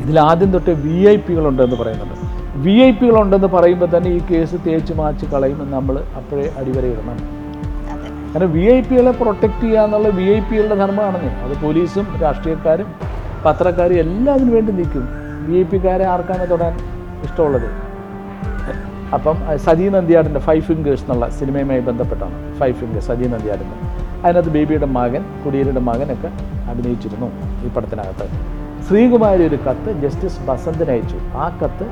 ഇതിലാദ്യം തൊട്ട് VIP ഉണ്ടെന്ന് പറയുന്നുണ്ട്. VIP ഉണ്ടെന്ന് പറയുമ്പോൾ തന്നെ ഈ കേസ് തേച്ച് മാച്ച് കളയുമെന്ന് നമ്മൾ അപ്പോഴേ അടിവരയിടണം. കാരണം VIP പ്രൊട്ടക്റ്റ് ചെയ്യുക എന്നുള്ള VIP ധർമ്മമാണെന്നേ. അത് പോലീസും രാഷ്ട്രീയക്കാരും പത്രക്കാരും എല്ലാത്തിനും വേണ്ടി നിൽക്കും. VIP ആർക്കാണ് തൊടാൻ ഇഷ്ടമുള്ളത്? അപ്പം സജി നന്ദിയാടിൻ്റെ 5 ഫിംഗേഴ്സ് എന്നുള്ള സിനിമയുമായി ബന്ധപ്പെട്ടാണ് 5 ഫിംഗേഴ്സ് സജി നന്ദിയാടിൻ്റെ. അതിനകത്ത് ബേബിയുടെ മകൻ, കുടിയേരിയുടെ മകനൊക്കെ അഭിനയിച്ചിരുന്നു ഈ പടത്തിനകത്ത്. ശ്രീകുമാരി ഒരു കത്ത് ജസ്റ്റിസ് ബസന്തിന് അയച്ചു. ആ കത്ത്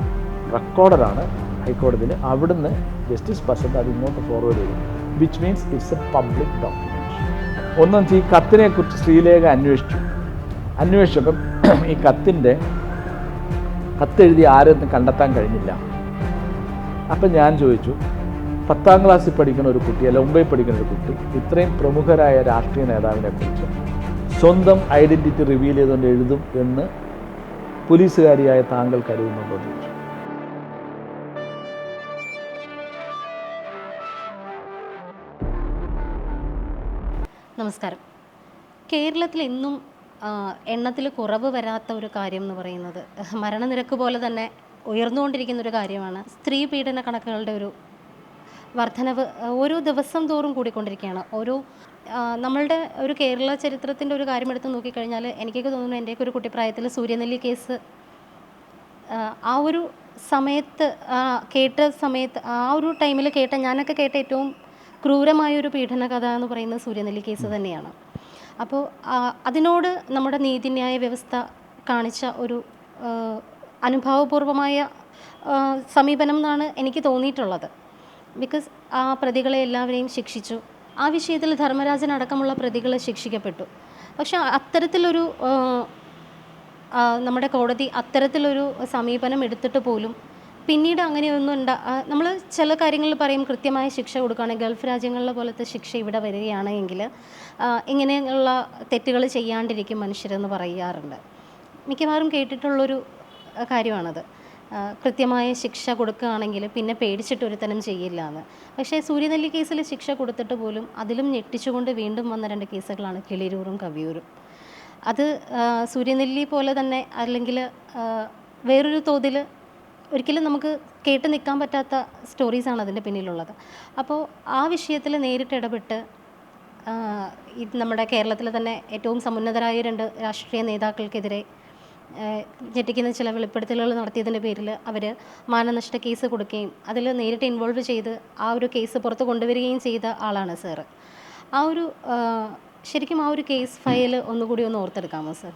റെക്കോർഡറാണ് ഹൈക്കോടതിയിൽ. അവിടുന്ന് ജസ്റ്റിസ് ബസന്ത് അത് ഇങ്ങോട്ട് ഫോർവേഡ് ചെയ്തു. Which means it's a public document. ഒന്നും ഈ കത്തിനെക്കുറിച്ച് ശ്രീലേഖ അന്വേഷിച്ചപ്പം ഈ കത്തെഴുതി ആരെയൊന്നും കണ്ടെത്താൻ കഴിഞ്ഞില്ല. അപ്പം ഞാൻ ചോദിച്ചു, 10ാം ക്ലാസ്സിൽ പഠിക്കുന്ന ഒരു കുട്ടി, അല്ല 9ൽ പഠിക്കുന്ന ഒരു കുട്ടി ഇത്രയും പ്രമുഖരായ രാഷ്ട്രീയ നേതാവിനെ കുറിച്ച് സ്വന്തം ഐഡൻറ്റിറ്റി റിവീൽ ചെയ്തുകൊണ്ട് എഴുതും എന്ന് പോലീസുകാരിയായ താങ്കൾ കരുതുന്നുണ്ടോ എന്ന് ചോദിച്ചു. നമസ്കാരം. കേരളത്തിൽ ഇന്നും എണ്ണത്തിൽ കുറവ് വരാത്ത ഒരു കാര്യം എന്ന് പറയുന്നത് മരണനിരക്ക് പോലെ തന്നെ ഉയർന്നുകൊണ്ടിരിക്കുന്ന ഒരു കാര്യമാണ്. സ്ത്രീ പീഡന കണക്കുകളുടെ ഒരു വർധനവ് ഓരോ ദിവസം തോറും കൂടിക്കൊണ്ടിരിക്കുകയാണ്. നമ്മളുടെ ഒരു കേരള ചരിത്രത്തിൻ്റെ ഒരു കാര്യം എടുത്ത് നോക്കിക്കഴിഞ്ഞാൽ എനിക്കൊക്കെ തോന്നുന്നു എൻ്റെയൊക്കെ ഒരു കുട്ടിപ്രായത്തിൽ സൂര്യനെല്ലി കേസ് ആ ഒരു സമയത്ത് ആ ഒരു ടൈമിൽ ഞാനൊക്കെ കേട്ട ഏറ്റവും ക്രൂരമായൊരു പീഡന കഥ എന്ന് പറയുന്നത് സൂര്യനെല്ലി കേസ് തന്നെയാണ്. അപ്പോൾ അതിനോട് നമ്മുടെ നീതിന്യായ വ്യവസ്ഥ കാണിച്ച ഒരു അനുഭാവപൂർവമായ സമീപനം എന്നാണ് എനിക്ക് തോന്നിയിട്ടുള്ളത്. ബിക്കോസ് ആ പ്രതികളെ എല്ലാവരെയും ശിക്ഷിച്ചു. ആ വിഷയത്തിൽ ധർമ്മരാജൻ അടക്കമുള്ള പ്രതികൾ ശിക്ഷിക്കപ്പെട്ടു. പക്ഷെ അത്തരത്തിലൊരു നമ്മുടെ കോടതി അത്തരത്തിലൊരു സമീപനം എടുത്തിട്ട് പോലും പിന്നീട് അങ്ങനെയൊന്നും നമ്മൾ ചില കാര്യങ്ങളിൽ പറയും കൃത്യമായ ശിക്ഷ കൊടുക്കുകയാണെങ്കിൽ ഗൾഫ് രാജ്യങ്ങളിലെ പോലത്തെ ശിക്ഷ ഇവിടെ വരികയാണെങ്കിൽ ഇങ്ങനെയുള്ള തെറ്റുകൾ ചെയ്യാണ്ടിരിക്കും മനുഷ്യരെന്ന് പറയാറുണ്ട്. മിക്കവാറും കേട്ടിട്ടുള്ളൊരു കാര്യമാണത്. കൃത്യമായ ശിക്ഷ കൊടുക്കുകയാണെങ്കിൽ പിന്നെ പേടിച്ചിട്ട് ഒരുത്തനും ചെയ്യില്ല എന്ന്. പക്ഷേ സൂര്യനെല്ലി കേസിൽ ശിക്ഷ കൊടുത്തിട്ട് പോലും അതിലും ഞെട്ടിച്ചുകൊണ്ട് വീണ്ടും വന്ന 2 കേസുകളാണ് കിളിരൂറും കവിയൂരും. അത് സൂര്യനെല്ലി പോലെ തന്നെ അല്ലെങ്കിൽ വേറൊരു തോതിൽ ഒരിക്കലും നമുക്ക് കേട്ട് നിൽക്കാൻ പറ്റാത്ത സ്റ്റോറീസാണ് അതിൻ്റെ പിന്നിലുള്ളത്. അപ്പോൾ ആ വിഷയത്തിൽ നേരിട്ട് ഇടപെട്ട് നമ്മുടെ കേരളത്തിൽ തന്നെ ഏറ്റവും സമുന്നതരായ 2 രാഷ്ട്രീയ നേതാക്കൾക്കെതിരെ ഞെട്ടിക്കുന്ന ചില വെളിപ്പെടുത്തലുകൾ നടത്തിയതിൻ്റെ പേരിൽ അവർ മാനനഷ്ട കേസ് കൊടുക്കുകയും അതിൽ നേരിട്ട് ഇൻവോൾവ് ചെയ്ത് ആ ഒരു കേസ് പുറത്ത് കൊണ്ടുവരികയും ചെയ്ത ആളാണ് സാറ്. ശരിക്കും ആ ഒരു കേസ് ഫയൽ ഒന്നുകൂടി ഒന്ന് ഓർത്തെടുക്കാമോ സാർ?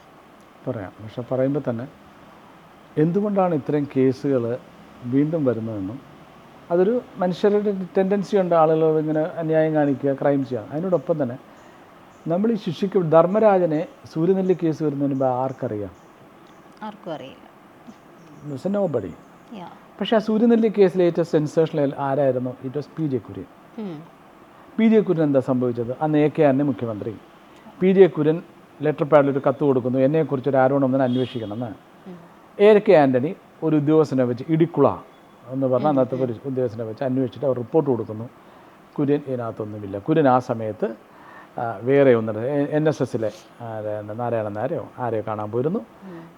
പറയാം. പക്ഷെ പറയുമ്പോൾ തന്നെ എന്തുകൊണ്ടാണ് ഇത്തരം കേസുകൾ വീണ്ടും വരുന്നതെന്നും അതൊരു മനുഷ്യരുടെ ടെൻഡൻസി ഉണ്ട്, ആളുകൾ ഇങ്ങനെ അന്യായം കാണിക്കുക, ക്രൈം ചെയ്യുക. അതിനോടൊപ്പം തന്നെ നമ്മൾ ഈ ധർമ്മരാജനെ സൂര്യനെല്ലി കേസ് വരുന്നതിന് മുമ്പ് ആർക്കറിയാം? ആർക്കും അറിയില്ല. നോബഡി. പക്ഷേ ആ സൂര്യനെല്ലി കേസിലെ ഏറ്റവും സെൻസേഷണൽ ആരായിരുന്നു? It was PJ Kurian. PJ Kurian എന്താ സംഭവിച്ചത്? അന്ന് AK ആന്റണി മുഖ്യമന്ത്രി. PJ കുര്യൻ ലെറ്റർ പാഡിൽ ഒരു കത്ത് കൊടുക്കുന്നു, എന്നെക്കുറിച്ചൊരു ആരോപണം അന്വേഷിക്കണമെന്ന്. AK ആന്റണി ഒരു ഉദ്യോഗസ്ഥനെ വെച്ച്, ഇടിക്കുള എന്ന് പറഞ്ഞാൽ അന്നത്തെ ഒരു ഉദ്യോഗസ്ഥനെ വെച്ച് അന്വേഷിച്ചിട്ട് അവർ റിപ്പോർട്ട് കൊടുക്കുന്നു. കുര്യൻ ഇതിനകത്തൊന്നുമില്ല. കുര്യൻ ആ സമയത്ത് വേറെ NSSലെ നാരായണൻ നായരെയോ ആരെയോ കാണാൻ പോയിരുന്നു.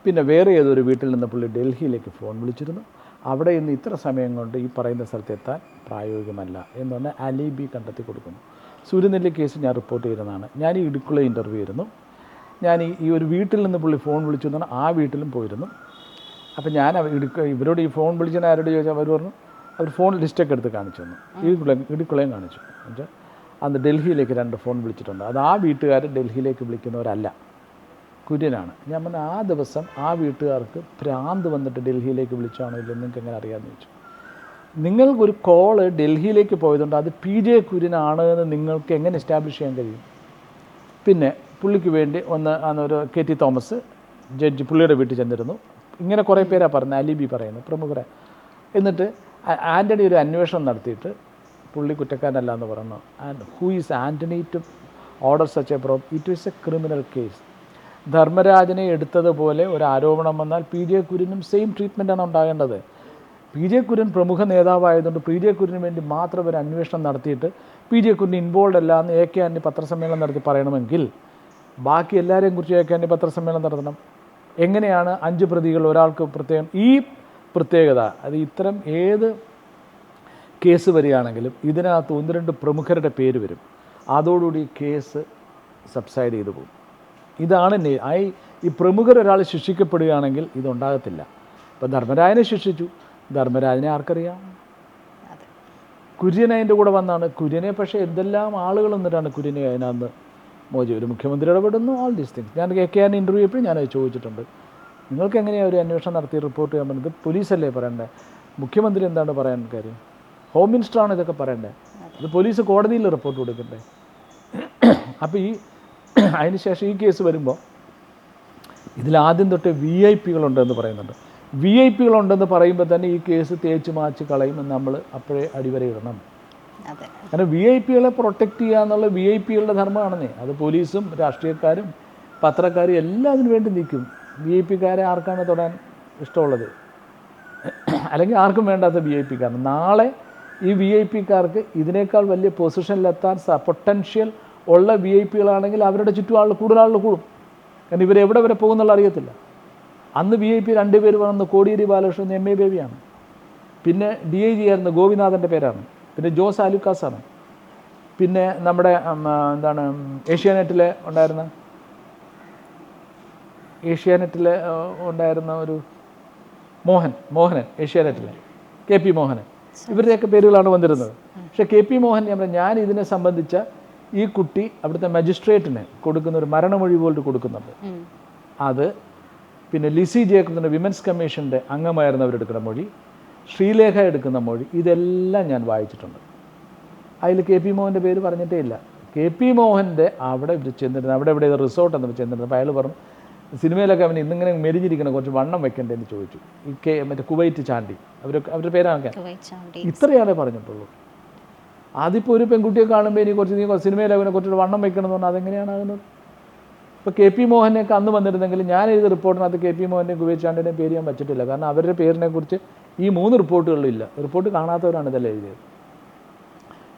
പിന്നെ വേറെ ഏതൊരു വീട്ടിൽ നിന്ന് പുള്ളി ഡൽഹിയിലേക്ക് ഫോൺ വിളിച്ചിരുന്നു. അവിടെ നിന്ന് ഇത്ര സമയം കൊണ്ട് ഈ പറയുന്ന സ്ഥലത്തെത്താൻ പ്രായോഗികമല്ല എന്ന് പറഞ്ഞാൽ അലിബി കണ്ടെത്തി കൊടുക്കുന്നു. സൂര്യനെല്ലി കേസ് ഞാൻ റിപ്പോർട്ട് ചെയ്തതാണ്. ഞാൻ ഈ ഇടുക്കുള്ള ഇൻ്റർവ്യൂ ആയിരുന്നു. ഞാൻ ഈ ഒരു വീട്ടിൽ നിന്ന് പുള്ളി ഫോൺ വിളിച്ചു എന്ന് പറഞ്ഞാൽ ആ വീട്ടിലും പോയിരുന്നു. അപ്പം ഞാൻ ഇവരോട് ഈ ഫോൺ വിളിച്ചെന്ന് ആരോട് ചോദിച്ചാൽ അവർ പറഞ്ഞു, അവർ ഫോൺ ലിസ്റ്റൊക്കെ എടുത്ത് കാണിച്ചു തന്നു. ഇടുക്കുളയും കാണിച്ചു. എന്നുവെച്ചാൽ അന്ന് ഡൽഹിയിലേക്ക് 2 ഫോൺ വിളിച്ചിട്ടുണ്ട്. അത് ആ വീട്ടുകാർ ഡൽഹിയിലേക്ക് വിളിക്കുന്നവരല്ല, കുര്യനാണ്. ഞാൻ പറഞ്ഞു ആ ദിവസം ആ വീട്ടുകാർക്ക് ഭ്രാന്ത് വന്നിട്ട് ഡൽഹിയിലേക്ക് വിളിച്ചാണോ ഇല്ലെന്ന് നിങ്ങൾക്ക് എങ്ങനെ അറിയാമെന്ന് ചോദിച്ചു. നിങ്ങൾക്കൊരു കോള് ഡൽഹിയിലേക്ക് പോയതുകൊണ്ട് അത് PJ കുര്യനാണ് എന്ന് നിങ്ങൾക്ക് എങ്ങനെ എസ്റ്റാബ്ലിഷ് ചെയ്യാൻ കഴിയും? പിന്നെ പുള്ളിക്ക് വേണ്ടി അന്നൊരു KT തോമസ് ജഡ്ജി പുള്ളിയുടെ വീട്ടിൽ ചെന്നിരുന്നു. ഇങ്ങനെ കുറേ പേരാണ് പറയുന്നത്, അലിബി പറയുന്നത്, പ്രമുഖരെ. എന്നിട്ട് ആൻ്റണി ഒരു അന്വേഷണം നടത്തിയിട്ട് പുള്ളി കുറ്റക്കാരനല്ല എന്ന് പറഞ്ഞു. And who is Antony to order such a it is a criminal case. ധർമ്മരാജനെ എടുത്തതുപോലെ ഒരു ആരോപണം വന്നാൽ PJ കുര്യനും സെയിം ട്രീറ്റ്മെൻറ്റാണ് ഉണ്ടാകേണ്ടത്. PJ കുര്യൻ പ്രമുഖ നേതാവായതുകൊണ്ട് PJ കുര്യന് വേണ്ടി മാത്രം ഒരു അന്വേഷണം നടത്തിയിട്ട് PJ കുര്യൻ ഇൻവോൾവ് അല്ല എന്ന് AK ആന്റണി പത്രസമ്മേളനം നടത്തി പറയണമെങ്കിൽ ബാക്കി എല്ലാവരെയും കുറിച്ച് AK ആന്റണി പത്രസമ്മേളനം നടത്തണം. എങ്ങനെയാണ് 5 പ്രതികൾ ഒരാൾക്ക് പ്രത്യേകം ഈ പ്രത്യേകത, അത് ഇത്തരം ഏത് കേസ് വരികയാണെങ്കിലും ഇതിനകത്ത് 1-2 പ്രമുഖരുടെ പേര് വരും, അതോടുകൂടി കേസ് സബ്സൈഡ് ചെയ്തു പോകും. ഇതാണ് ഈ പ്രമുഖരൊരാൾ ശിക്ഷിക്കപ്പെടുകയാണെങ്കിൽ ഇതുണ്ടാകത്തില്ല. ഇപ്പോൾ ധർമ്മരാജനെ ശിക്ഷിച്ചു, ധർമ്മരാജനെ ആർക്കറിയാം? കുര്യൻ അതിൻ്റെ കൂടെ വന്നാണ്. കുര്യനെ പക്ഷേ എന്തെല്ലാം ആളുകൾ എന്നിട്ടാണ് കുര്യനെ അതിനകത്ത് മോചി ഒരു മുഖ്യമന്ത്രി ഇടപെടുന്നു, ഓൾ ദീസ് തിങ്സ്. ഞാൻ KKR ഇൻ്റർവ്യൂ ചെയ്യപ്പോഴും ഞാനത് ചോദിച്ചിട്ടുണ്ട്. നിങ്ങൾക്ക് എങ്ങനെയാണ് ഒരു അന്വേഷണം നടത്തി റിപ്പോർട്ട് ചെയ്യാൻ പറ്റുന്നത്? പോലീസല്ലേ പറയണ്ടേ, മുഖ്യമന്ത്രി എന്താണ് പറയാൻ കാര്യം? ഹോം മിനിസ്റ്ററാണ് ഇതൊക്കെ പറയണ്ടേ, ഇത് പോലീസ് കോടതിയിൽ റിപ്പോർട്ട് കൊടുക്കണ്ടേ? അപ്പോൾ അതിനുശേഷം ഈ കേസ് വരുമ്പോൾ ഇതിലാദ്യം തൊട്ട് VIP കളുണ്ടെന്ന് പറയുന്നുണ്ട്. VIP കളുണ്ടെന്ന് പറയുമ്പോൾ തന്നെ ഈ കേസ് തേച്ച് മാച്ച് കളയുമെന്ന് നമ്മൾ അപ്പോഴേ അടിവരയിടണം. കാരണം VIP കളെ പ്രൊട്ടക്റ്റ് ചെയ്യുക എന്നുള്ള VIP കളുടെ ധർമ്മമാണെന്നേ. അത് പോലീസും രാഷ്ട്രീയക്കാരും പത്രക്കാരും എല്ലാം അതിന് വേണ്ടി നിൽക്കും. VIP കാരെ ആർക്കാണ് തൊടാൻ ഇഷ്ടമുള്ളത്? അല്ലെങ്കിൽ ആർക്കും വേണ്ടാത്ത VIP കാരന്. നാളെ ഈ VIP കാർക്ക് ഇതിനേക്കാൾ വലിയ പൊസിഷനിലെത്താൻ പൊട്ടൻഷ്യൽ ഉള്ള VIP കളാണെങ്കിൽ അവരുടെ ചുറ്റും കൂടുതൽ ആളുകൾ കൂടും. കാരണം ഇവരെവിടെ വരെ പോകുന്നുള്ള അറിയത്തില്ല. അന്ന് VIP 2 പേര് വന്ന് കോടിയേരി ബാലകൃഷ്ണൻ MA ബേബിയാണ്, പിന്നെ DIG ആയിരുന്ന ഗോപിനാഥൻ്റെ പേരാണ്, പിന്നെ ജോസ് ആലുക്കാസാണ്, പിന്നെ നമ്മുടെ എന്താണ് ഏഷ്യാനെറ്റിലെ ഉണ്ടായിരുന്ന ഒരു മോഹനൻ, ഏഷ്യാനെറ്റിലെ KP മോഹനൻ, ഇവരുടെയൊക്കെ പേരുകളാണ് വന്നിരുന്നത്. പക്ഷേ KP മോഹൻ ഞാൻ ഇതിനെ സംബന്ധിച്ച ഈ കുട്ടി അവിടുത്തെ മജിസ്ട്രേറ്റിന് കൊടുക്കുന്ന ഒരു മരണമൊഴി പോലും കൊടുക്കുന്നുണ്ട്. അത് പിന്നെ ലിസി ജേക്കബിൻ്റെ വിമൻസ് കമ്മീഷൻ്റെ അംഗമായിരുന്നവരെടുക്കുന്ന മൊഴി, ശ്രീലേഖ എടുക്കുന്ന മൊഴി, ഇതെല്ലാം ഞാൻ വായിച്ചിട്ടുണ്ട്. അതിൽ KP മോഹൻ്റെ പേര് പറഞ്ഞിട്ടേ ഇല്ല. KP മോഹൻ്റെ അവിടെ ചെന്നിരുന്നത്, അവിടെ എവിടെ റിസോർട്ട് എന്ന് ചെന്നിരുന്നത്. അയാൾ പറഞ്ഞു സിനിമയിലൊക്കെ അവന് ഇന്നിങ്ങനെ മെരിഞ്ഞിരിക്കണം, കുറച്ച് വണ്ണം വെക്കണ്ടേന്ന് ചോദിച്ചു. മറ്റേ കുവൈറ്റ് ചാണ്ടി, അവരുടെ പേരാണ്. ഇത്രയാണേ പറഞ്ഞിട്ടുള്ളൂ. അതിപ്പോൾ ഒരു പെൺകുട്ടിയെ കാണുമ്പോൾ നീ സിനിമയിൽ അവനെ കുറച്ച് വണ്ണം വെക്കണമെന്ന് പറഞ്ഞാൽ അതെങ്ങനെയാണ് ആകുന്നത്? ഇപ്പോൾ KP മോഹനെയൊക്കെ അന്ന് വന്നിരുന്നെങ്കിൽ ഞാൻ എഴുതിയ റിപ്പോർട്ടിനകത്ത് KP മോഹൻ്റെയും കുവൈറ്റ് ചാണ്ടിൻ്റെയും പേര് ഞാൻ പറ്റിട്ടില്ല. കാരണം അവരുടെ പേരിനെ കുറിച്ച് ഈ 3 റിപ്പോർട്ടുകളിലില്ല. റിപ്പോർട്ട് കാണാത്തവരാണ് ഇതെല്ലാം എഴുതിയത്.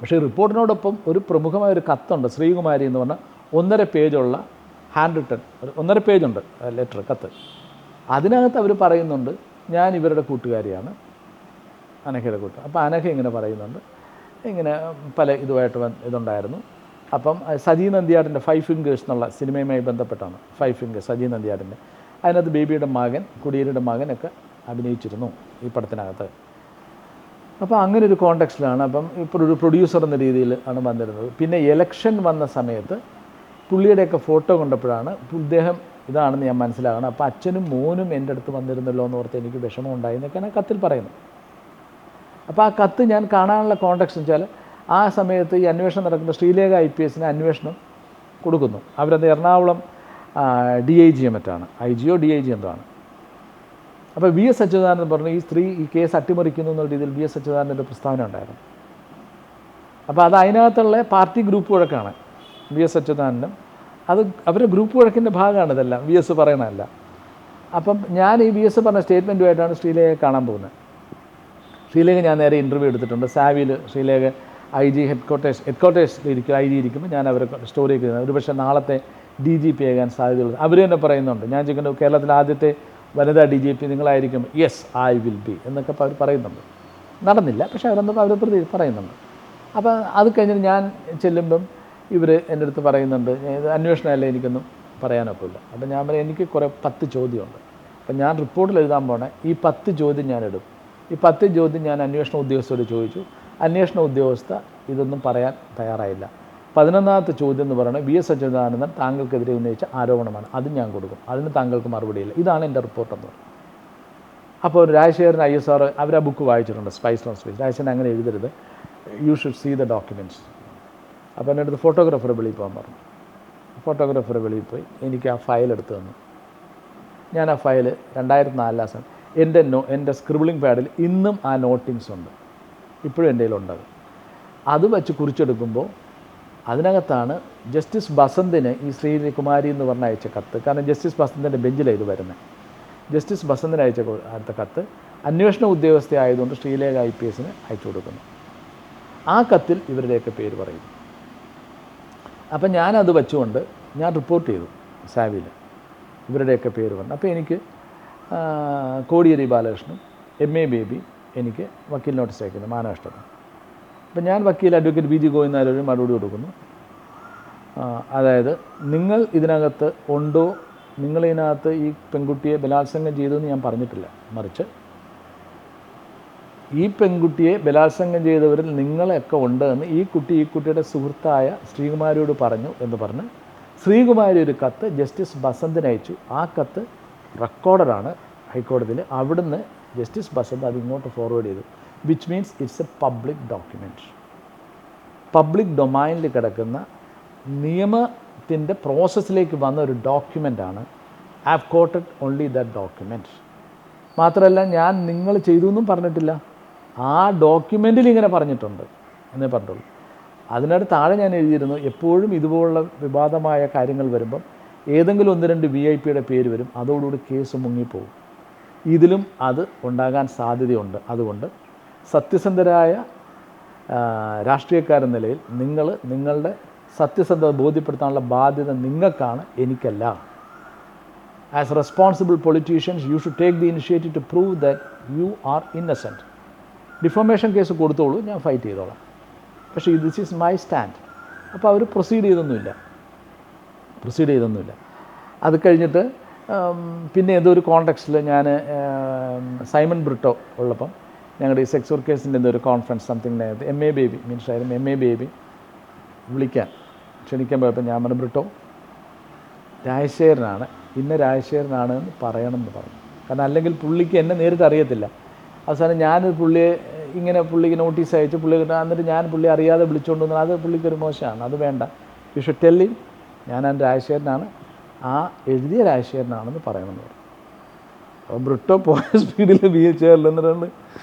പക്ഷേ റിപ്പോർട്ടിനോടൊപ്പം ഒരു പ്രമുഖമായ ഒരു കത്തുണ്ട്, ശ്രീകുമാരി എന്ന് പറഞ്ഞാൽ 1.5 പേജുള്ള ഹാൻഡ് റിട്ടൺ 1.5 പേജുണ്ട് ലെറ്റർ, കത്ത്. അതിനകത്ത് അവർ പറയുന്നുണ്ട് ഞാൻ ഇവരുടെ കൂട്ടുകാരിയാണ്, അനഘയുടെ കൂട്ട്. അപ്പോൾ അനഘ ഇങ്ങനെ പറയുന്നുണ്ട്, ഇങ്ങനെ പല ഇതുണ്ടായിരുന്നു. അപ്പം സജി നന്ദിയാടിൻ്റെ 5 ഫിംഗേഴ്സ് എന്നുള്ള സിനിമയുമായി ബന്ധപ്പെട്ടാണ് 5 ഫിംഗേഴ്സ് സജി നന്ദിയാടിൻ്റെ. അതിനകത്ത് ബേബിയുടെ മകൻ, കുടിയേരിയുടെ മകനൊക്കെ അഭിനയിച്ചിരുന്നു ഈ പടത്തിനകത്ത്. അപ്പോൾ അങ്ങനെ ഒരു കോണ്ടെക്സ്റ്റിലാണ്. അപ്പം ഇപ്പോൾ ഒരു പ്രൊഡ്യൂസർ എന്ന രീതിയിൽ ആണ് വന്നിരുന്നത്. പിന്നെ ഇലക്ഷൻ വന്ന സമയത്ത് പുള്ളിയുടെയൊക്കെ ഫോട്ടോ കണ്ടപ്പോഴാണ് ഇദ്ദേഹം ഇതാണെന്ന് ഞാൻ മനസ്സിലാകണം. അപ്പോൾ അച്ഛനും മോനും എൻ്റെ അടുത്ത് വന്നിരുന്നല്ലോ എന്ന് ഓർത്ത് എനിക്ക് വിഷമം ഉണ്ടായി എന്നൊക്കെയാണ് കത്തിൽ പറയുന്നത്. അപ്പോൾ ആ കത്ത് ഞാൻ കാണാനുള്ള കോണ്ടെക്സ്റ്റ് എന്ന് വെച്ചാൽ ആ സമയത്ത് ഈ അന്വേഷണം നടക്കുമ്പോൾ ശ്രീലേഖ IPS അന്വേഷണം കൊടുക്കുന്നു. അവരത് എറണാകുളം DIG മറ്റാണ്, IGയോ DIG എന്തോ ആണ്. അപ്പോൾ VS അച്യുതാനന്ദൻ പറഞ്ഞു ഈ സ്ത്രീ ഈ കേസ് അട്ടിമറിക്കുന്നു എന്നുള്ള രീതിയിൽ VS അച്യുതാനന്ദൻ്റെ പ്രസ്താവന ഉണ്ടായിരുന്നു. അപ്പോൾ അത് അതിനകത്തുള്ള പാർട്ടി ഗ്രൂപ്പ് വഴക്കാണ് VS അച്യുതാനന്ദനും. അത് അവരുടെ ഗ്രൂപ്പ് വഴക്കിൻ്റെ ഭാഗമാണ് ഇതെല്ലാം, VS പറയണമല്ല. അപ്പം ഞാൻ ഈ VS പറഞ്ഞ സ്റ്റേറ്റ്മെൻറ്റുമായിട്ടാണ് ശ്രീലേഖയെ കാണാൻ പോകുന്നത്. ശ്രീലേഖ ഞാൻ നേരെ ഇൻ്റർവ്യൂ എടുത്തിട്ടുണ്ട്. സാവിയിൽ ശ്രീലേഖ IG ഹെഡ്ക്വാർട്ടേഴ്സിലിരിക്കും, IG ഇരിക്കുമ്പോൾ ഞാൻ അവരെ സ്റ്റോറിയൊക്കെ ഒരു പക്ഷേ നാളത്തെ DGP ആകാൻ സാധ്യതയുള്ളത് അവർ തന്നെ പറയുന്നുണ്ട്. ഞാൻ ചോദിക്കുന്നത് കേരളത്തിലെ ആദ്യത്തെ വനിതാ DGP നിങ്ങളായിരിക്കും. യെസ് ഐ വിൽ ബി എന്നൊക്കെ അവർ പറയുന്നുണ്ട്. നടന്നില്ല, പക്ഷേ അവർ പറയുന്നുണ്ട്. അപ്പോൾ അത് കഴിഞ്ഞിട്ട് ഞാൻ ചെല്ലുമ്പം ഇവർ എൻ്റെ അടുത്ത് പറയുന്നുണ്ട് അന്വേഷണമല്ലേ, എനിക്കൊന്നും പറയാനൊക്കില്ല. അപ്പോൾ ഞാൻ പറയാം എനിക്ക് കുറേ 10 ചോദ്യമുണ്ട്. അപ്പം ഞാൻ റിപ്പോർട്ടിൽ എഴുതാൻ പോണേ ഈ 10 ചോദ്യം ഞാൻ ഇടും. ഈ 10 ചോദ്യം ഞാൻ അന്വേഷണ ഉദ്യോഗസ്ഥരോട് ചോദിച്ചു. അന്വേഷണ ഉദ്യോഗസ്ഥ ഇതൊന്നും പറയാൻ തയ്യാറായില്ല. 11ാമത്തെ ചോദ്യം എന്ന് പറയുന്നത് VS അച്യുതാനന്ദൻ താങ്കൾക്കെതിരെ ഉന്നയിച്ച ആരോപണമാണ്, അത് ഞാൻ കൊടുക്കും, അതിന് താങ്കൾക്ക് മറുപടിയില്ല. ഇതാണ് എൻ്റെ റിപ്പോർട്ടെന്ന് പറഞ്ഞു. അപ്പോൾ രാജശേഖരൻ ISR അവർ ആ ബുക്ക് വായിച്ചിട്ടുണ്ട്, സ്പൈസ് ഓൺ സ്പേസ്. രാജശേഖരൻ അങ്ങനെ എഴുതരുത്, you should see the documents. അപ്പോൾ എൻ്റെ അടുത്ത് ഫോട്ടോഗ്രാഫറെ വെളിയിൽ പോകാൻ പറഞ്ഞു. ഫോട്ടോഗ്രാഫറെ വെളിയിൽ പോയി എനിക്ക് ആ ഫയൽ എടുത്ത് തന്നു. ഞാൻ ആ ഫയൽ 2004 എൻ്റെ സ്ക്രിബിളിംഗ് പാഡിൽ ഇന്നും ആ നോട്ടിങ്സ് ഉണ്ട്, ഇപ്പോഴും എൻ്റെ കയ്യിലുണ്ടത്. അത് വെച്ച് കുറിച്ചെടുക്കുമ്പോൾ അതിനകത്താണ് ജസ്റ്റിസ് ബസന്തിന് ഈ ശ്രീകുമാരി എന്ന് പറഞ്ഞ അയച്ച കത്ത്. കാരണം ജസ്റ്റിസ് ബസന്തിൻ്റെ ബെഞ്ചിലാണ് ഇത് വരുന്നത്. ജസ്റ്റിസ് ബസന്തിന് അയച്ച കത്ത് അന്വേഷണ ഉദ്യോഗസ്ഥ ആയതുകൊണ്ട് ശ്രീലേഖ IPS അയച്ചു കൊടുക്കുന്നു. ആ കത്തിൽ ഇവരുടെയൊക്കെ പേര് പറയുന്നു. അപ്പം ഞാനത് വെച്ചുകൊണ്ട് ഞാൻ റിപ്പോർട്ട് ചെയ്തു സാവിയിൽ. ഇവരുടെയൊക്കെ പേര് വന്നു. അപ്പോൾ എനിക്ക് കോടിയേരി ബാലകൃഷ്ണൻ, MA ബേബി എനിക്ക് വക്കീൽ നോട്ടീസ് അയക്കുന്നു മാനനഷ്ടത്തിന്. അപ്പം ഞാൻ വക്കീൽ അഡ്വക്കേറ്റ് BG ഗോവിന്ദൻ ഒരു മറുപടി കൊടുക്കുന്നു. അതായത് നിങ്ങൾ ഇതിനകത്ത് ഉണ്ടോ, നിങ്ങളിതിനകത്ത് ഈ പെൺകുട്ടിയെ ബലാത്സംഗം ചെയ്തു എന്ന് ഞാൻ പറഞ്ഞിട്ടില്ല, മറിച്ച് ഈ പെൺകുട്ടിയെ ബലാത്സംഗം ചെയ്തവരിൽ നിങ്ങളൊക്കെ ഉണ്ട് എന്ന് ഈ കുട്ടിയുടെ സുഹൃത്തായ ശ്രീകുമാരിയോട് പറഞ്ഞു എന്ന് പറഞ്ഞ് ശ്രീകുമാരി ഒരു കത്ത് ജസ്റ്റിസ് ബസന്തിന് അയച്ചു. ആ കത്ത് റെക്കോർഡറാണ് ഹൈക്കോടതിയിൽ. അവിടുന്ന് ജസ്റ്റിസ് ബസന്ത് അത് ഇങ്ങോട്ട് ഫോർവേഡ് ചെയ്തു. Which means it's a public document. Public ഡൊമൈനിൽ കിടക്കുന്ന നിയമത്തിൻ്റെ പ്രോസസ്സിലേക്ക് വന്ന ഒരു ഡോക്യുമെൻ്റാണ്. I have quoted only that document. മാത്രമല്ല ഞാൻ നിങ്ങൾ ചെയ്തു എന്നും പറഞ്ഞിട്ടില്ല, ആ ഡോക്യുമെൻറ്റിൽ ഇങ്ങനെ പറഞ്ഞിട്ടുണ്ട് എന്നേ പറഞ്ഞിട്ടുള്ളൂ. അതിനടുത്ത് താഴെ ഞാൻ എഴുതിയിരുന്നു, എപ്പോഴും ഇതുപോലുള്ള വിവാദമായ കാര്യങ്ങൾ വരുമ്പം ഏതെങ്കിലും 1-2 VIP പേര് വരും, അതോടുകൂടി കേസ് മുങ്ങിപ്പോകും. ഇതിലും അത് ഉണ്ടാകാൻ സാധ്യതയുണ്ട്. അതുകൊണ്ട് സത്യസന്ധരായ രാഷ്ട്രീയക്കാരെന്ന നിലയിൽ നിങ്ങളുടെ സത്യസന്ധത ബോധ്യപ്പെടുത്താനുള്ള ബാധ്യത നിങ്ങൾക്കാണ്, എനിക്കല്ല. As responsible politicians, you should take the initiative to prove that you are innocent. Deformation case കൊടുത്തോളൂ, ഞാൻ ഫൈറ്റ് ചെയ്തോളാം, പക്ഷേ ദിസ് ഈസ് മൈ സ്റ്റാൻഡ്. അപ്പോൾ അവർ പ്രൊസീഡ് ചെയ്തൊന്നുമില്ല. അത് കഴിഞ്ഞിട്ട് പിന്നെ ഏതോ ഒരു കോണ്ടെക്സ്റ്റിൽ ഞാൻ സൈമൺ ബ്രിട്ടോ ഉള്ളപ്പം ഞങ്ങളുടെ ഈ സെക്സ് വർക്ക് കേസിൻ്റെ എന്തോ ഒരു conference something MA baby means MA baby ക്ഷണിക്കാൻ പോയപ്പോൾ ഞാൻ പറഞ്ഞു, ബ്രിട്ടോ രാജശേഖരനാണ്, ഇന്ന രാജശേഖരനാണ് എന്ന് പറയണമെന്ന് പറഞ്ഞു. കാരണം അല്ലെങ്കിൽ പുള്ളിക്ക് എന്നെ നേരിട്ട് അറിയത്തില്ല. അവസാനം ഞാനൊരു പുള്ളിക്ക് നോട്ടീസ് അയച്ചു, എന്നിട്ട് ഞാൻ പുള്ളി അറിയാതെ വിളിച്ചുകൊണ്ട് വന്നാൽ അത് പുള്ളിക്കൊരു മോശമാണ്, അത് വേണ്ട. യു ഷുഡ് ടെൽ ഹിം ഞാൻ രാജശേഖരനാണ്, ആ എഴുതിയ രാജശേഖരനാണെന്ന് പറയണമെന്ന് പറഞ്ഞു. അപ്പോൾ ബ്രിട്ടോ പോയ സ്പീഡിൽ വീൽ ചെയറിൽ എന്നിട്ടുണ്ട്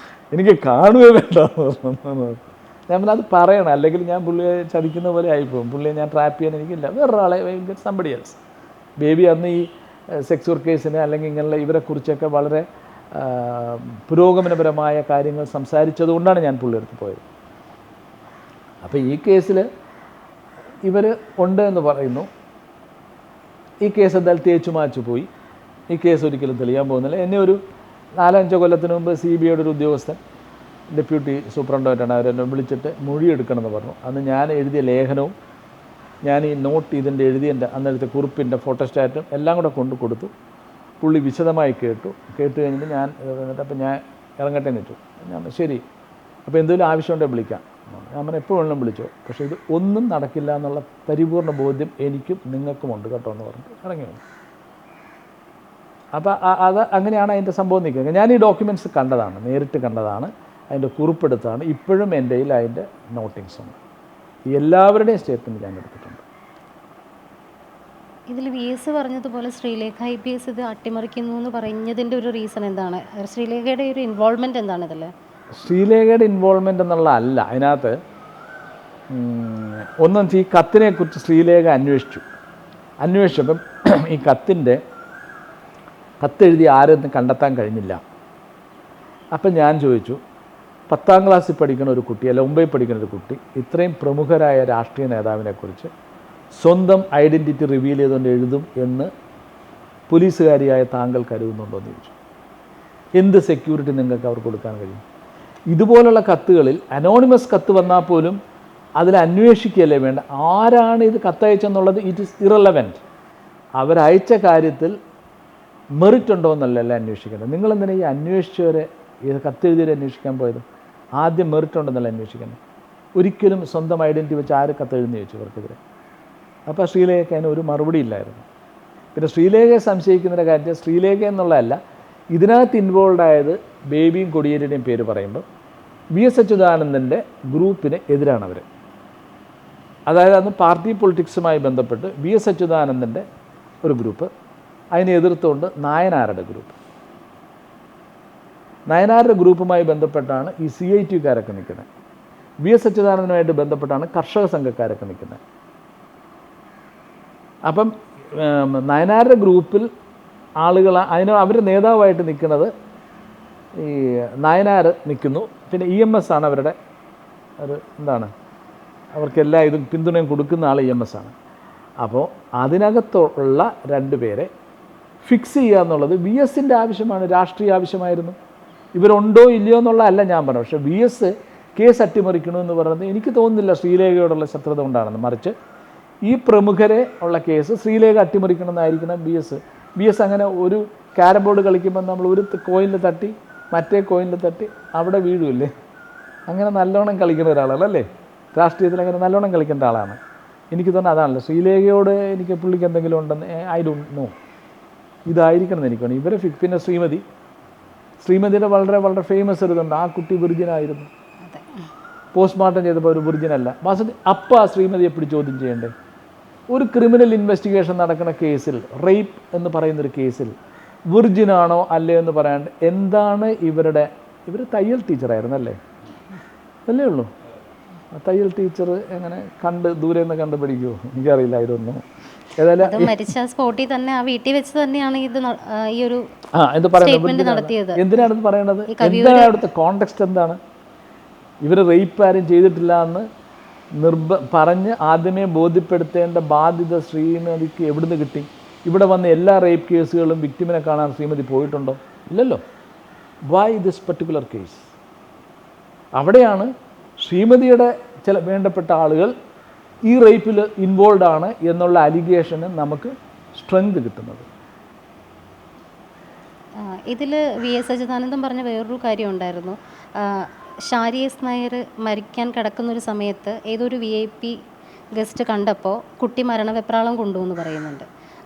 എനിക്ക് കാണുകയോ വേണ്ടെന്ന് പറഞ്ഞു. ഞാൻ പറഞ്ഞാൽ അത് പറയണം, അല്ലെങ്കിൽ ഞാൻ പുള്ളിയെ ചതിക്കുന്ന പോലെ ആയിപ്പോകും. പുള്ളിയെ ഞാൻ ട്രാപ്പ് ചെയ്യാൻ എനിക്കില്ല, വേറൊരാളെ സംബഡി എൽസ്. ബേബി അന്ന് ഈ സെക്സ് വർക്ക് കേസിനെ അല്ലെങ്കിൽ ഇങ്ങനെയുള്ള ഇവരെക്കുറിച്ചൊക്കെ വളരെ പുരോഗമനപരമായ കാര്യങ്ങൾ സംസാരിച്ചതുകൊണ്ടാണ് ഞാൻ പുള്ളിയെടുത്ത് പോയത്. അപ്പോൾ ഈ കേസിൽ ഇവർ ഉണ്ട് എന്ന് പറയുന്നു. ഈ കേസ് എന്തായാലും തേച്ചു മാച്ചു പോയി. ഈ കേസ് ഒരിക്കലും തെളിയാൻ പോകുന്നില്ല. എന്നെ ഒരു 4-5 കൊല്ലത്തിന് മുമ്പ് CBIയുടെ ഒരു ഉദ്യോഗസ്ഥൻ, ഡെപ്യൂട്ടി സൂപ്രണ്ടായിട്ടാണ്, അവരെന്നെ വിളിച്ചിട്ട് മൊഴിയെടുക്കണമെന്ന് പറഞ്ഞു. അന്ന് ഞാൻ എഴുതിയ ലേഖനവും ഞാൻ ഈ നോട്ട് ഇതിൻ്റെ എഴുതിയതിൻ്റെ അന്നേരത്തെ കുറിപ്പിൻ്റെ ഫോട്ടോസ്റ്റാറ്റും എല്ലാം കൂടെ കൊടുത്തു. പുള്ളി വിശദമായി കേട്ട് കഴിഞ്ഞിട്ട് ഞാൻ അപ്പം ഞാൻ ഇറങ്ങട്ടെ വെച്ചു. ഞാൻ ശരി, അപ്പോൾ എന്തെങ്കിലും ആവശ്യമുണ്ടെങ്കിൽ വിളിക്കാം. ഞാൻ പറഞ്ഞു എപ്പോൾ വേണമെങ്കിലും വിളിച്ചോ, പക്ഷേ ഇത് ഒന്നും നടക്കില്ല എന്നുള്ള പരിപൂർണ്ണ ബോധ്യം എനിക്കും നിങ്ങൾക്കുമുണ്ട് കേട്ടോ എന്ന് പറഞ്ഞിട്ട് ഇറങ്ങി വന്നു. അപ്പോൾ അത് അങ്ങനെയാണ് അതിൻ്റെ സംഭവം നിൽക്കുന്നത്. ഞാൻ ഈ ഡോക്യുമെൻറ്റ്സ് കണ്ടതാണ്, നേരിട്ട് കണ്ടതാണ്, അതിൻ്റെ കുറിപ്പെടുത്താണ്. ഇപ്പോഴും എൻ്റെ കയ്യിൽ അതിൻ്റെ നോട്ടിങ്സ് ഉണ്ട്. എല്ലാവരുടെയും സ്റ്റേറ്റ്മെൻറ്റ് ഞാൻ എടുത്തിട്ടുണ്ട്. ഇതിൽ VS പറഞ്ഞതുപോലെ ശ്രീലേഖ IPS ഇത് അട്ടിമറിക്കുന്നു എന്ന് പറഞ്ഞതിൻ്റെ ഒരു റീസൺ എന്താണ്? ശ്രീലേഖയുടെ ഒരു ഇൻവോൾവ്മെൻറ്റ് എന്താണ് ഇതിൽ? ശ്രീലേഖയുടെ ഇൻവോൾവ്മെൻ്റ് എന്നുള്ള അല്ല. അതിനകത്ത് ഒന്നും ഈ കത്തിനെക്കുറിച്ച് ശ്രീലേഖ അന്വേഷിച്ചപ്പം ഈ കത്തെഴുതി ആരെന്ന് കണ്ടെത്താൻ കഴിഞ്ഞില്ല. അപ്പം ഞാൻ ചോദിച്ചു, 10ാം ക്ലാസ്സിൽ പഠിക്കുന്ന ഒരു കുട്ടി, അല്ല 9ൽ പഠിക്കുന്ന ഒരു കുട്ടി ഇത്രയും പ്രമുഖരായ രാഷ്ട്രീയ നേതാവിനെക്കുറിച്ച് സ്വന്തം ഐഡൻറ്റിറ്റി റിവീൽ ചെയ്തുകൊണ്ട് എഴുതും എന്ന് പോലീസുകാരിയായ താങ്കൾ കരുതുന്നുണ്ടോ എന്ന് ചോദിച്ചു. എന്ത് സെക്യൂരിറ്റി നിങ്ങൾക്ക് അവർ കൊടുക്കാൻ കഴിയും? ഇതുപോലുള്ള കത്തുകളിൽ അനോണിമസ് കത്ത് വന്നാൽ പോലും അതിൽ അന്വേഷിക്കുകയല്ലേ വേണ്ട, ആരാണ് ഇത് കത്തയച്ചെന്നുള്ളത് ഇറ്റ് ഈസ് ഇറലവൻറ്റ്. അവരയച്ച കാര്യത്തിൽ മെറിറ്റ് ഉണ്ടോ എന്നല്ല അന്വേഷിക്കേണ്ടത്. നിങ്ങളെന്തിനാ ഈ അന്വേഷിച്ചവരെ ഇത് കത്തെഴുതിയവരെ അന്വേഷിക്കാൻ പോയത്? ആദ്യം മെറിറ്റ് ഉണ്ടെന്നല്ല അന്വേഷിക്കുന്നത്. ഒരിക്കലും സ്വന്തം ഐഡൻറ്റിറ്റി വെച്ച് ആര് കത്തെഴുതി ചോദിച്ചു ഇവർക്കെതിരെ. അപ്പോൾ ശ്രീലേഖയ്ക്ക് അതിന് ഒരു മറുപടി ഇല്ലായിരുന്നു. പിന്നെ ശ്രീലേഖയെ സംശയിക്കുന്നതിൻ്റെ കാര്യത്തിൽ ശ്രീലേഖ എന്നുള്ളതല്ല, ഇതിനകത്ത് ഇൻവോൾവ് ആയത് ബേബിയും കൊടിയേരിയുടെയും പേര് പറയുമ്പോൾ VS അച്യുതാനന്ദൻ്റെ ഗ്രൂപ്പിന് എതിരാണ് അവർ. അതായത് അന്ന് പാർട്ടി പൊളിറ്റിക്സുമായി ബന്ധപ്പെട്ട് VS അച്യുതാനന്ദൻ്റെ ഒരു ഗ്രൂപ്പ്, അതിനെ എതിർത്തുകൊണ്ട് നായനാരുടെ ഗ്രൂപ്പ്. നായനാരുടെ ഗ്രൂപ്പുമായി ബന്ധപ്പെട്ടാണ് ഈ CIT-കാരൊക്കെ നിൽക്കുന്നത്. VS അച്യുതാനന്ദനുമായിട്ട് ബന്ധപ്പെട്ടാണ് കർഷക സംഘക്കാരൊക്കെ നിൽക്കുന്നത്. അപ്പം നയനാരുടെ ഗ്രൂപ്പിൽ ആളുകൾ അവരുടെ നേതാവായിട്ട് നിൽക്കുന്നത് ഈ നയനാർ നിൽക്കുന്നു. പിന്നെ EMS ആണ് അവരുടെ ഒരു അവർക്കെല്ലാം ഇതും പിന്തുണയും കൊടുക്കുന്ന ആൾ EMS ആണ്. അപ്പോൾ അതിനകത്തുള്ള 2 പേരെ ഫിക്സ് ചെയ്യുക എന്നുള്ളത് വി എസിൻ്റെ ആവശ്യമാണ്, രാഷ്ട്രീയ ആവശ്യമായിരുന്നു. ഇവരുണ്ടോ ഇല്ലയോ എന്നുള്ളതല്ല ഞാൻ പറഞ്ഞു. പക്ഷേ വി എസ് കേസ് അട്ടിമറിക്കണമെന്ന് പറയുന്നത് എനിക്ക് തോന്നുന്നില്ല ശ്രീലേഖയോടുള്ള ശത്രുത കൊണ്ടാണെന്ന്. മറിച്ച് ഈ പ്രമുഖരെ ഉള്ള കേസ് ശ്രീലേഖ അട്ടിമറിക്കണമെന്നായിരിക്കണം വി എസ് അങ്ങനെ ഒരു ക്യാരം ബോർഡ് കളിക്കുമ്പോൾ നമ്മൾ ഒരു കോയിനിൽ തട്ടി മറ്റേ കോയിനിൽ തട്ടി അവിടെ വീഴുമില്ലേ, അങ്ങനെ നല്ലോണം കളിക്കുന്ന ഒരാളല്ലേ, രാഷ്ട്രീയത്തിൽ അങ്ങനെ നല്ലോണം കളിക്കേണ്ട ആളാണ്. എനിക്ക് തോന്നുന്നത് അതാണല്ലോ ശ്രീലേഖയോട് എനിക്ക് പുള്ളിക്ക് എന്തെങ്കിലും ഉണ്ടെന്ന് ഐ ഡോണ്ട് നോ. ഇതായിരിക്കണം എന്ന് എനിക്ക് തോന്നുന്നു. ഇവരെ പിന്നെ ശ്രീമതിയുടെ വളരെ വളരെ ഫേമസ് ഒരു ഇതുണ്ട്, ആ കുട്ടി വിർജിനായിരുന്നു, പോസ്റ്റ്മോർട്ടം ചെയ്തപ്പോൾ ഒരു വിർജിനല്ല. വാസ്തവത്തിൽ അപ്പം ആ ശ്രീമതിയെ പിടിച്ച് ചോദ്യം ചെയ്യണ്ടേ? ഒരു ക്രിമിനൽ ഇൻവെസ്റ്റിഗേഷൻ നടക്കുന്ന കേസിൽ, റേപ്പ് എന്ന് പറയുന്നൊരു കേസിൽ വിർജിനാണോ അല്ലേ എന്ന് പറയാണ്ട് എന്താണ് ഇവർ തയ്യൽ ടീച്ചറായിരുന്നു അല്ലേ ഉള്ളൂ. തയ്യൽ ടീച്ചർ എങ്ങനെ ദൂരെ നിന്ന് കണ്ട് പഠിക്കുമോ എനിക്കറിയില്ല, ഇതൊന്നും. ഏതായാലും മരിച്ച സ്പോട്ടിൽ തന്നെ ആ വീട്ടിൽ വെച്ച് തന്നെയാണ് ഇത് ഈ ഒരു സ്റ്റേറ്റ്മെന്റ് നടത്തിയത്. എന്തിനാണെന്ന് പറയണത്? എന്താണ് അവിടുത്തെ കോണ്ടെക്സ്റ്റ്? എന്താണ് ഇവർ റേപ്പ് ആരും ചെയ്തിട്ടില്ല എന്ന് പറഞ്ഞ് ആദ്യമേ ബോധ്യപ്പെടുത്തേണ്ട ബാധ്യത ശ്രീമതിക്ക് എവിടുന്ന് കിട്ടി? ഇവിടെ വന്ന എല്ലാ റേപ്പ് കേസുകളും വിക്ടിമിനെ കാണാൻ ശ്രീമതി പോയിട്ടുണ്ടോ? ഇല്ലല്ലോ. Why this particular case? അവിടെയാണ് ശ്രീമതിയുടെ ചില വേണ്ടപ്പെട്ട ആളുകൾ ഈ റേപ്പിൽ ഇൻവോൾവ് ആണ് എന്നുള്ള അലിഗേഷന് നമുക്ക് സ്ട്രെങ്ത് കിട്ടുന്നത്. ഇതിൽ വി എസ് അച്യുതാനന്ദൻ പറഞ്ഞ വേറൊരു കാര്യം ഉണ്ടായിരുന്നു. ഷാരി എസ് നായർ മരിക്കാൻ കിടക്കുന്നൊരു സമയത്ത് ഏതൊരു VIP ഗസ്റ്റ് കണ്ടപ്പോൾ കുട്ടി മരണവെപ്രാളം കൊണ്ടുവന്ന് പറയുന്നുണ്ട്.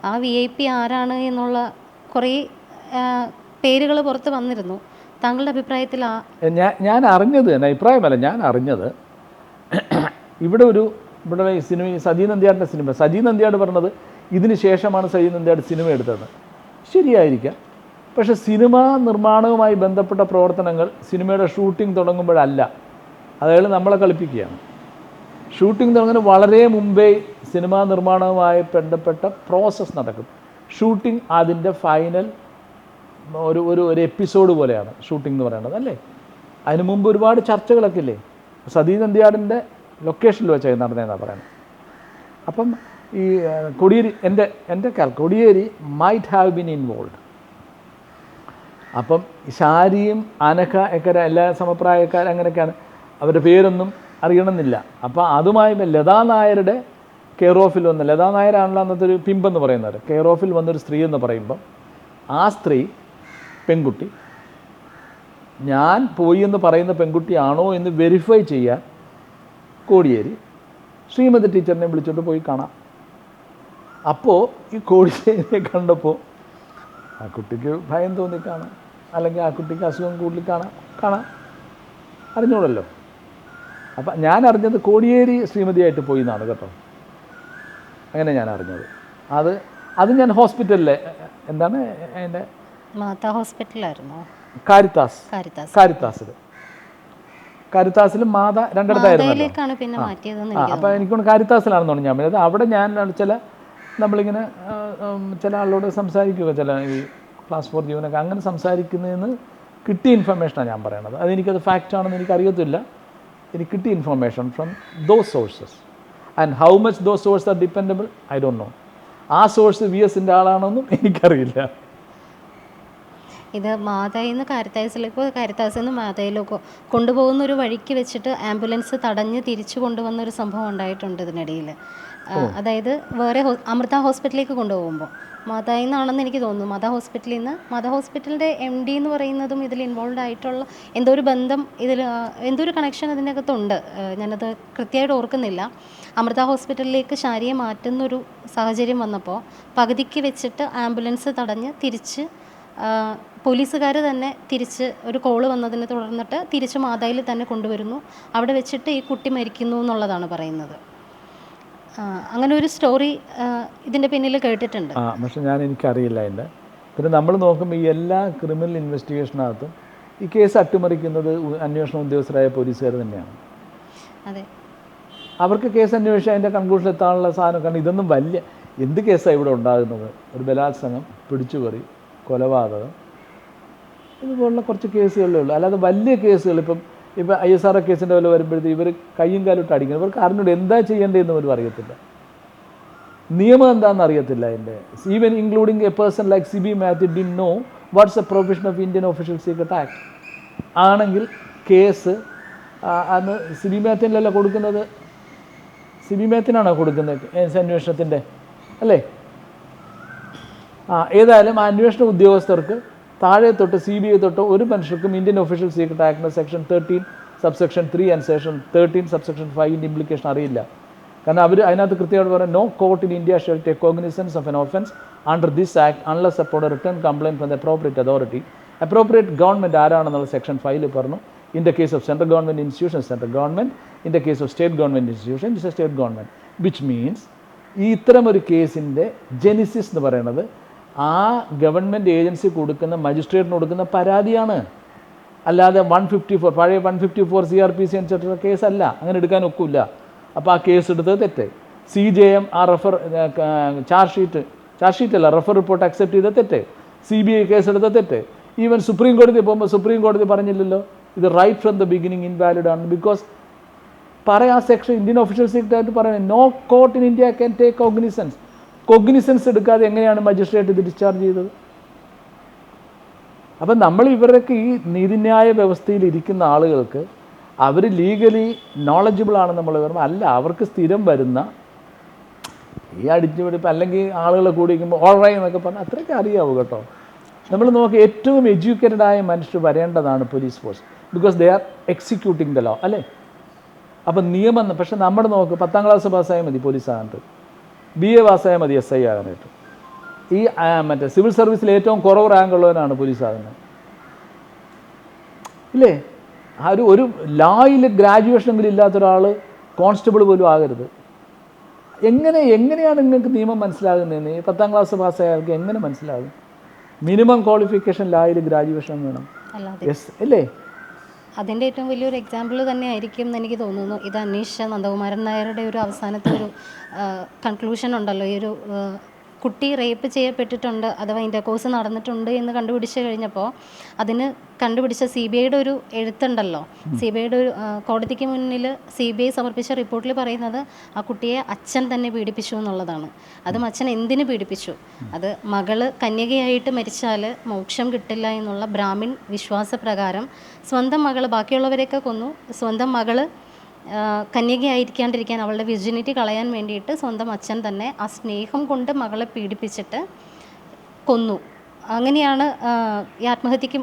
ആ VIP ആരാണ് എന്നുള്ള കുറേ പേരുകൾ പുറത്ത് വന്നിരുന്നു. താങ്കളുടെ അഭിപ്രായത്തിൽ ഞാൻ അറിഞ്ഞത് തന്നെ, അഭിപ്രായമല്ല, ഞാൻ അറിഞ്ഞത് ഇവിടെ ഈ സിനിമ സജി നന്ദിയാടിൻ്റെ സിനിമ, സജി നന്ദിയാട് പറഞ്ഞത് ഇതിന് ശേഷമാണ് സജി നന്ദിയാട് സിനിമ എടുത്തത്. ശരിയായിരിക്കാം. പക്ഷേ സിനിമാ നിർമ്മാണവുമായി ബന്ധപ്പെട്ട പ്രവർത്തനങ്ങൾ സിനിമയുടെ ഷൂട്ടിംഗ് തുടങ്ങുമ്പോഴല്ല, അതായത് നമ്മളെ കളിപ്പിക്കുകയാണ്. ഷൂട്ടിംഗ് തുടങ്ങുന്ന വളരെ മുമ്പേ സിനിമാ നിർമ്മാണവുമായി ബന്ധപ്പെട്ട പ്രോസസ്സ് നടക്കും. ഷൂട്ടിംഗ് അതിൻ്റെ ഫൈനൽ ഒരു എപ്പിസോഡ് പോലെയാണ് ഷൂട്ടിംഗ് എന്ന് പറയുന്നത് അല്ലേ. അതിന് മുമ്പ് ഒരുപാട് ചർച്ചകളൊക്കെ ഇല്ലേ. സതീ നന്ദിയാടിൻ്റെ ലൊക്കേഷനിൽ വെച്ചാൽ നടന്നതെന്നാണ് പറയുന്നത്. അപ്പം ഈ കൊടിയേരി എൻ്റെ Kodiyeri might have been involve. അപ്പം ഷാരിയും അനഘ ഒക്കെ എല്ലാ സമപ്രായക്കാർ അങ്ങനെയൊക്കെയാണ്, അവരുടെ പേരൊന്നും അറിയണമെന്നില്ല. അപ്പോൾ അതുമായി ലതാ നായരുടെ കെയർ ഓഫിൽ വന്ന, ലതാ നായരാണല്ലോ അന്നത്തെ ഒരു പിമ്പെന്ന് പറയുന്നത്, കെയർ ഓഫിൽ വന്നൊരു സ്ത്രീ എന്ന് പറയുമ്പം ആ സ്ത്രീ പെൺകുട്ടി ഞാൻ പോയി എന്ന് പറയുന്ന പെൺകുട്ടിയാണോ എന്ന് വെരിഫൈ ചെയ്യാൻ കോടിയേരി ശ്രീമതി ടീച്ചറിനെ വിളിച്ചോണ്ട് പോയി കാണാം. അപ്പോൾ ഈ കോടിയേരിയെ കണ്ടപ്പോൾ ആ കുട്ടിക്ക് ഭയം തോന്നി കാണാം, അല്ലെങ്കിൽ ആ കുട്ടിക്ക് അസുഖം കൂടുതൽ കാണാം അറിഞ്ഞോളല്ലോ. അപ്പം ഞാൻ അറിഞ്ഞത് കോടിയേരി ശ്രീമതിയായിട്ട് പോയി എന്നാണ് കേട്ടോ. അങ്ങനെ ഞാൻ അറിഞ്ഞത്. അത് ഞാൻ ഹോസ്പിറ്റലിലെ എന്താണ് എൻ്റെ മാതാ ഹോസ്പിറ്റലായിരുന്നു, കാരിത്താസിൽ മാതാ രണ്ടിടത്തായിരുന്നു. അപ്പം എനിക്കൊന്ന് കാരിത്താസിലാണെന്ന് പറഞ്ഞു ഞാൻ. അത് അവിടെ ഞാൻ നമ്മളിങ്ങനെ ചില ആളോട് സംസാരിക്കുക, ചില ഈ ക്ലാസ് 4 ജീവനൊക്കെ അങ്ങനെ സംസാരിക്കുന്നതെന്ന് കിട്ടിയ ഇൻഫർമേഷനാണ് ഞാൻ പറയണത്. അതെനിക്കത് ഫാക്റ്റാണെന്ന് എനിക്കറിയത്തില്ല. എനിക്ക് കിട്ടിയ information from those sources. And how much those source are dependable I don't know. ആ സോഴ്സ് VS ആളാണെന്നും എനിക്കറിയില്ല. ഇത് മാതായിൽ നിന്ന് കാരിത്താസിലേക്കോ കാരിത്താസിൽ നിന്ന് മാതായിലേക്കോ കൊണ്ടുപോകുന്ന ഒരു വഴിക്ക് വെച്ചിട്ട് ആംബുലൻസ് തടഞ്ഞ് തിരിച്ചു കൊണ്ടുവന്നൊരു സംഭവം ഉണ്ടായിട്ടുണ്ട് ഇതിനിടയിൽ. അതായത് വേറെ അമൃത ഹോസ്പിറ്റലിലേക്ക് കൊണ്ടുപോകുമ്പോൾ മാതായിൽ നിന്നാണെന്ന് എനിക്ക് തോന്നുന്നു. മാതാ ഹോസ്പിറ്റലിൻ്റെ MD എന്ന് പറയുന്നതും ഇതിൽ ഇൻവോൾവ് ആയിട്ടുള്ള എന്തോ ഒരു ബന്ധം, എന്തോ ഒരു കണക്ഷൻ അതിൻ്റെ അകത്തുണ്ട്. ഞാനത് കൃത്യമായിട്ട് ഓർക്കുന്നില്ല. അമൃത ഹോസ്പിറ്റലിലേക്ക് ഷാരിയെ മാറ്റുന്നൊരു സാഹചര്യം വന്നപ്പോൾ പകുതിക്ക് വെച്ചിട്ട് ആംബുലൻസ് തടഞ്ഞ് തിരിച്ച് പോലീസുകാർ തന്നെ തിരിച്ച് ഒരു കോള് വന്നതിനെ തുടർന്നിട്ട് തിരിച്ച് മാതായിൽ തന്നെ കൊണ്ടുവരുന്നു. അവിടെ വെച്ചിട്ട് ഈ കുട്ടി മരിക്കുന്നു എന്നുള്ളതാണ് പറയുന്നത്. അങ്ങനെ ഒരു സ്റ്റോറി ഇതിൻ്റെ പിന്നിൽ കേട്ടിട്ടുണ്ട്. പക്ഷെ എനിക്കറിയില്ല അതിൻ്റെ. പിന്നെ നമ്മൾ നോക്കുമ്പോൾ ഈ എല്ലാ ക്രിമിനൽ ഇൻവെസ്റ്റിഗേഷനകത്തും ഈ കേസ് അട്ടിമറിക്കുന്നത് അന്വേഷണ ഉദ്യോഗസ്ഥരായ പോലീസുകാർ തന്നെയാണ്. അതെ, അവർക്ക് കേസ് അന്വേഷിച്ച് അതിൻ്റെ കൺക്ലൂഷൻ എത്താനുള്ള സാധനം. കാരണം ഇതൊന്നും എന്ത് കേസാണ് ഇവിടെ ഉണ്ടാകുന്നത്? ഒരു ബലാത്സംഗം, പിടിച്ചുപറി, കൊലപാതകം, ഇതുപോലുള്ള കുറച്ച് കേസുകളേ ഉള്ളൂ. അല്ലാതെ വലിയ കേസുകൾ ഇപ്പം ISR കേസിൻ്റെ വല്ല വരുമ്പോഴത്തേക്ക് ഇവർ കയ്യും കാലിട്ട് അടിക്കണം. ഇവർക്ക് അറിഞ്ഞൂടെ എന്താ ചെയ്യേണ്ടതെന്ന് പോലും അറിയത്തില്ല. നിയമം എന്താണെന്ന് അറിയത്തില്ല എൻ്റെ. Even including a person like Sibi Mathew didn't know what's a provision of Indian official secret act. ആണെങ്കിൽ കേസ് അന്ന് സിബി മാത്യുവിനല്ല കൊടുക്കുന്നത്, സിബി മാത്യുവിനാണോ കൊടുക്കുന്നത് കേസ് അന്വേഷണത്തിൻ്റെ, അല്ലേ? ഏതായാലും ആ അന്വേഷണ ഉദ്യോഗസ്ഥർക്ക് താഴെ തൊട്ട് CBI തൊട്ട് ഒരു മനുഷ്യർക്കും ഇന്ത്യൻ ഒഫീഷ്യൽ സീക്രട്ട് ആക്ടിൻ്റെ section 13 subsection 3 and section 13 subsection 5ൻ്റെ ഇംപ്ലിക്കേഷൻ അറിയില്ല. കാരണം അവർ അതിനകത്ത് കൃത്യമായിട്ട് പറയാം, no court in India shall take cognizance of an offence under this act unless upon a written complaint from the appropriate authority. Appropriate government ആരാണെന്നുള്ള section 5 പറഞ്ഞു. In the case of central government institution central government, in the case of state government institution it's A state government. Which means ഈ ഇത്തരമൊരു കേസിൻ്റെ Genesis എന്ന് പറയുന്നത് ആ government agency കൊടുക്കുന്ന മജിസ്ട്രേറ്റിന് കൊടുക്കുന്ന പരാതിയാണ്, അല്ലാതെ 154 പഴയ 154 CRPC അനുസരിച്ചുള്ള കേസല്ല. അങ്ങനെ എടുക്കാൻ ഒക്കില്ല. അപ്പോൾ ആ കേസ് എടുത്തത് തെറ്റ്. CJM ആ ചാർജ് ഷീറ്റല്ല റെഫർ റിപ്പോർട്ട് അക്സെപ്റ്റ് ചെയ്ത തെറ്റ്. CBI കേസ് എടുത്ത തെറ്റ്. ഈവൻ സുപ്രീം കോടതി പോകുമ്പോൾ സുപ്രീം കോടതി പറഞ്ഞില്ലല്ലോ ഇത് right from the beginning invalid ആണ്. ബിക്കോസ് പറയാം ആ സെക്ഷൻ ഇന്ത്യൻ ഒഫീഷ്യൽ സീക്രട്ട് ആയിട്ട് പറയുന്നത് no court in India can take cognizance എടുക്കാതെ എങ്ങനെയാണ് മജിസ്ട്രേറ്റ് ഇത് ഡിസ്ചാർജ് ചെയ്തത്? അപ്പം നമ്മൾ ഇവരൊക്കെ ഈ നീതിന്യായ വ്യവസ്ഥയിൽ ഇരിക്കുന്ന ആളുകൾക്ക് അവർ ലീഗലി നോളജബിൾ ആണെന്ന് നമ്മൾ പറയുമ്പോൾ അല്ല, അവർക്ക് സ്ഥിരം വരുന്ന ഈ അടിച്ചുപിടിപ്പ് അല്ലെങ്കിൽ ആളുകളെ കൂടിയിരിക്കുമ്പോൾ ഓൾറൈറ്റ് എന്നൊക്കെ പറഞ്ഞാൽ അത്രയൊക്കെ അറിയാവൂ കേട്ടോ. നമ്മൾ നോക്കി ഏറ്റവും എഡ്യൂക്കേറ്റഡ് ആയ മനുഷ്യർ വരേണ്ടതാണ് police force. Because they are executing the law, അല്ലേ? അപ്പം നിയമം. പക്ഷെ നമ്മുടെ നോക്ക് 10ാം ക്ലാസ് പാസ്സായാൽ മതി പോലീസ് ആകാനായിട്ട്, BA പാസ്സായാൽ മതി SI ആകാനായിട്ട്. ഈ മറ്റേ സിവിൽ സർവീസിൽ ഏറ്റവും കുറവ് റാങ്ക് ഉള്ളവനാണ് പോലീസ് ആകുന്നത്, ഇല്ലേ? ആ ഒരു ലായിൽ ഗ്രാജുവേഷനെങ്കിലും ഇല്ലാത്ത ഒരാൾ കോൺസ്റ്റബിൾ പോലും ആകരുത്. എങ്ങനെയാണ് നിങ്ങൾക്ക് നിയമം മനസ്സിലാകുന്നതെന്ന് 10ാം ക്ലാസ് പാസ്സായവർക്ക് എങ്ങനെ മനസ്സിലാകും? മിനിമം ക്വാളിഫിക്കേഷൻ ലായിൽ ഗ്രാജുവേഷൻ വേണം, യെസ് അല്ലേ? അതിൻ്റെ ഏറ്റവും വലിയൊരു എക്സാമ്പിൾ തന്നെ ആയിരിക്കും എന്ന് എനിക്ക് തോന്നുന്നു ഇത് അന്വേഷിച്ച നന്ദകുമാരൻ നായരുടെ ഒരു അവസാനത്തെ ഒരു കൺക്ലൂഷൻ ഉണ്ടല്ലോ. ഈ ഒരു കുട്ടി റേപ്പ് ചെയ്യപ്പെട്ടിട്ടുണ്ട് അഥവാ ഇൻ്റർകോഴ്സ് നടന്നിട്ടുണ്ട് എന്ന് കണ്ടുപിടിച്ച് കഴിഞ്ഞപ്പോൾ അതിന് കണ്ടുപിടിച്ച CBIയുടെ ഒരു എഴുത്തുണ്ടല്ലോ. CBIയുടെ ഒരു കോടതിക്ക് മുന്നിൽ CBI സമർപ്പിച്ച റിപ്പോർട്ടിൽ പറയുന്നത് ആ കുട്ടിയെ അച്ഛൻ തന്നെ പീഡിപ്പിച്ചു എന്നുള്ളതാണ്. അതും അച്ഛൻ എന്തിനു പീഡിപ്പിച്ചു? അത് മകള് കന്യകയായിട്ട് മരിച്ചാൽ മോക്ഷം കിട്ടില്ല എന്നുള്ള ബ്രാഹ്മിൺ വിശ്വാസപ്രകാരം സ്വന്തം മകള്, ബാക്കിയുള്ളവരെയൊക്കെ കൊന്നു, സ്വന്തം മകള് കന്യകയായിരിക്കാണ്ടിരിക്കാൻ അവളുടെ വിർജിനിറ്റി കളയാൻ വേണ്ടിയിട്ട് സ്വന്തം അച്ഛൻ തന്നെ ആ സ്നേഹം കൊണ്ട് മകളെ പീഡിപ്പിച്ചിട്ട് കൊന്നു. അങ്ങനെയാണ് ഈ ആത്മഹത്യക്കും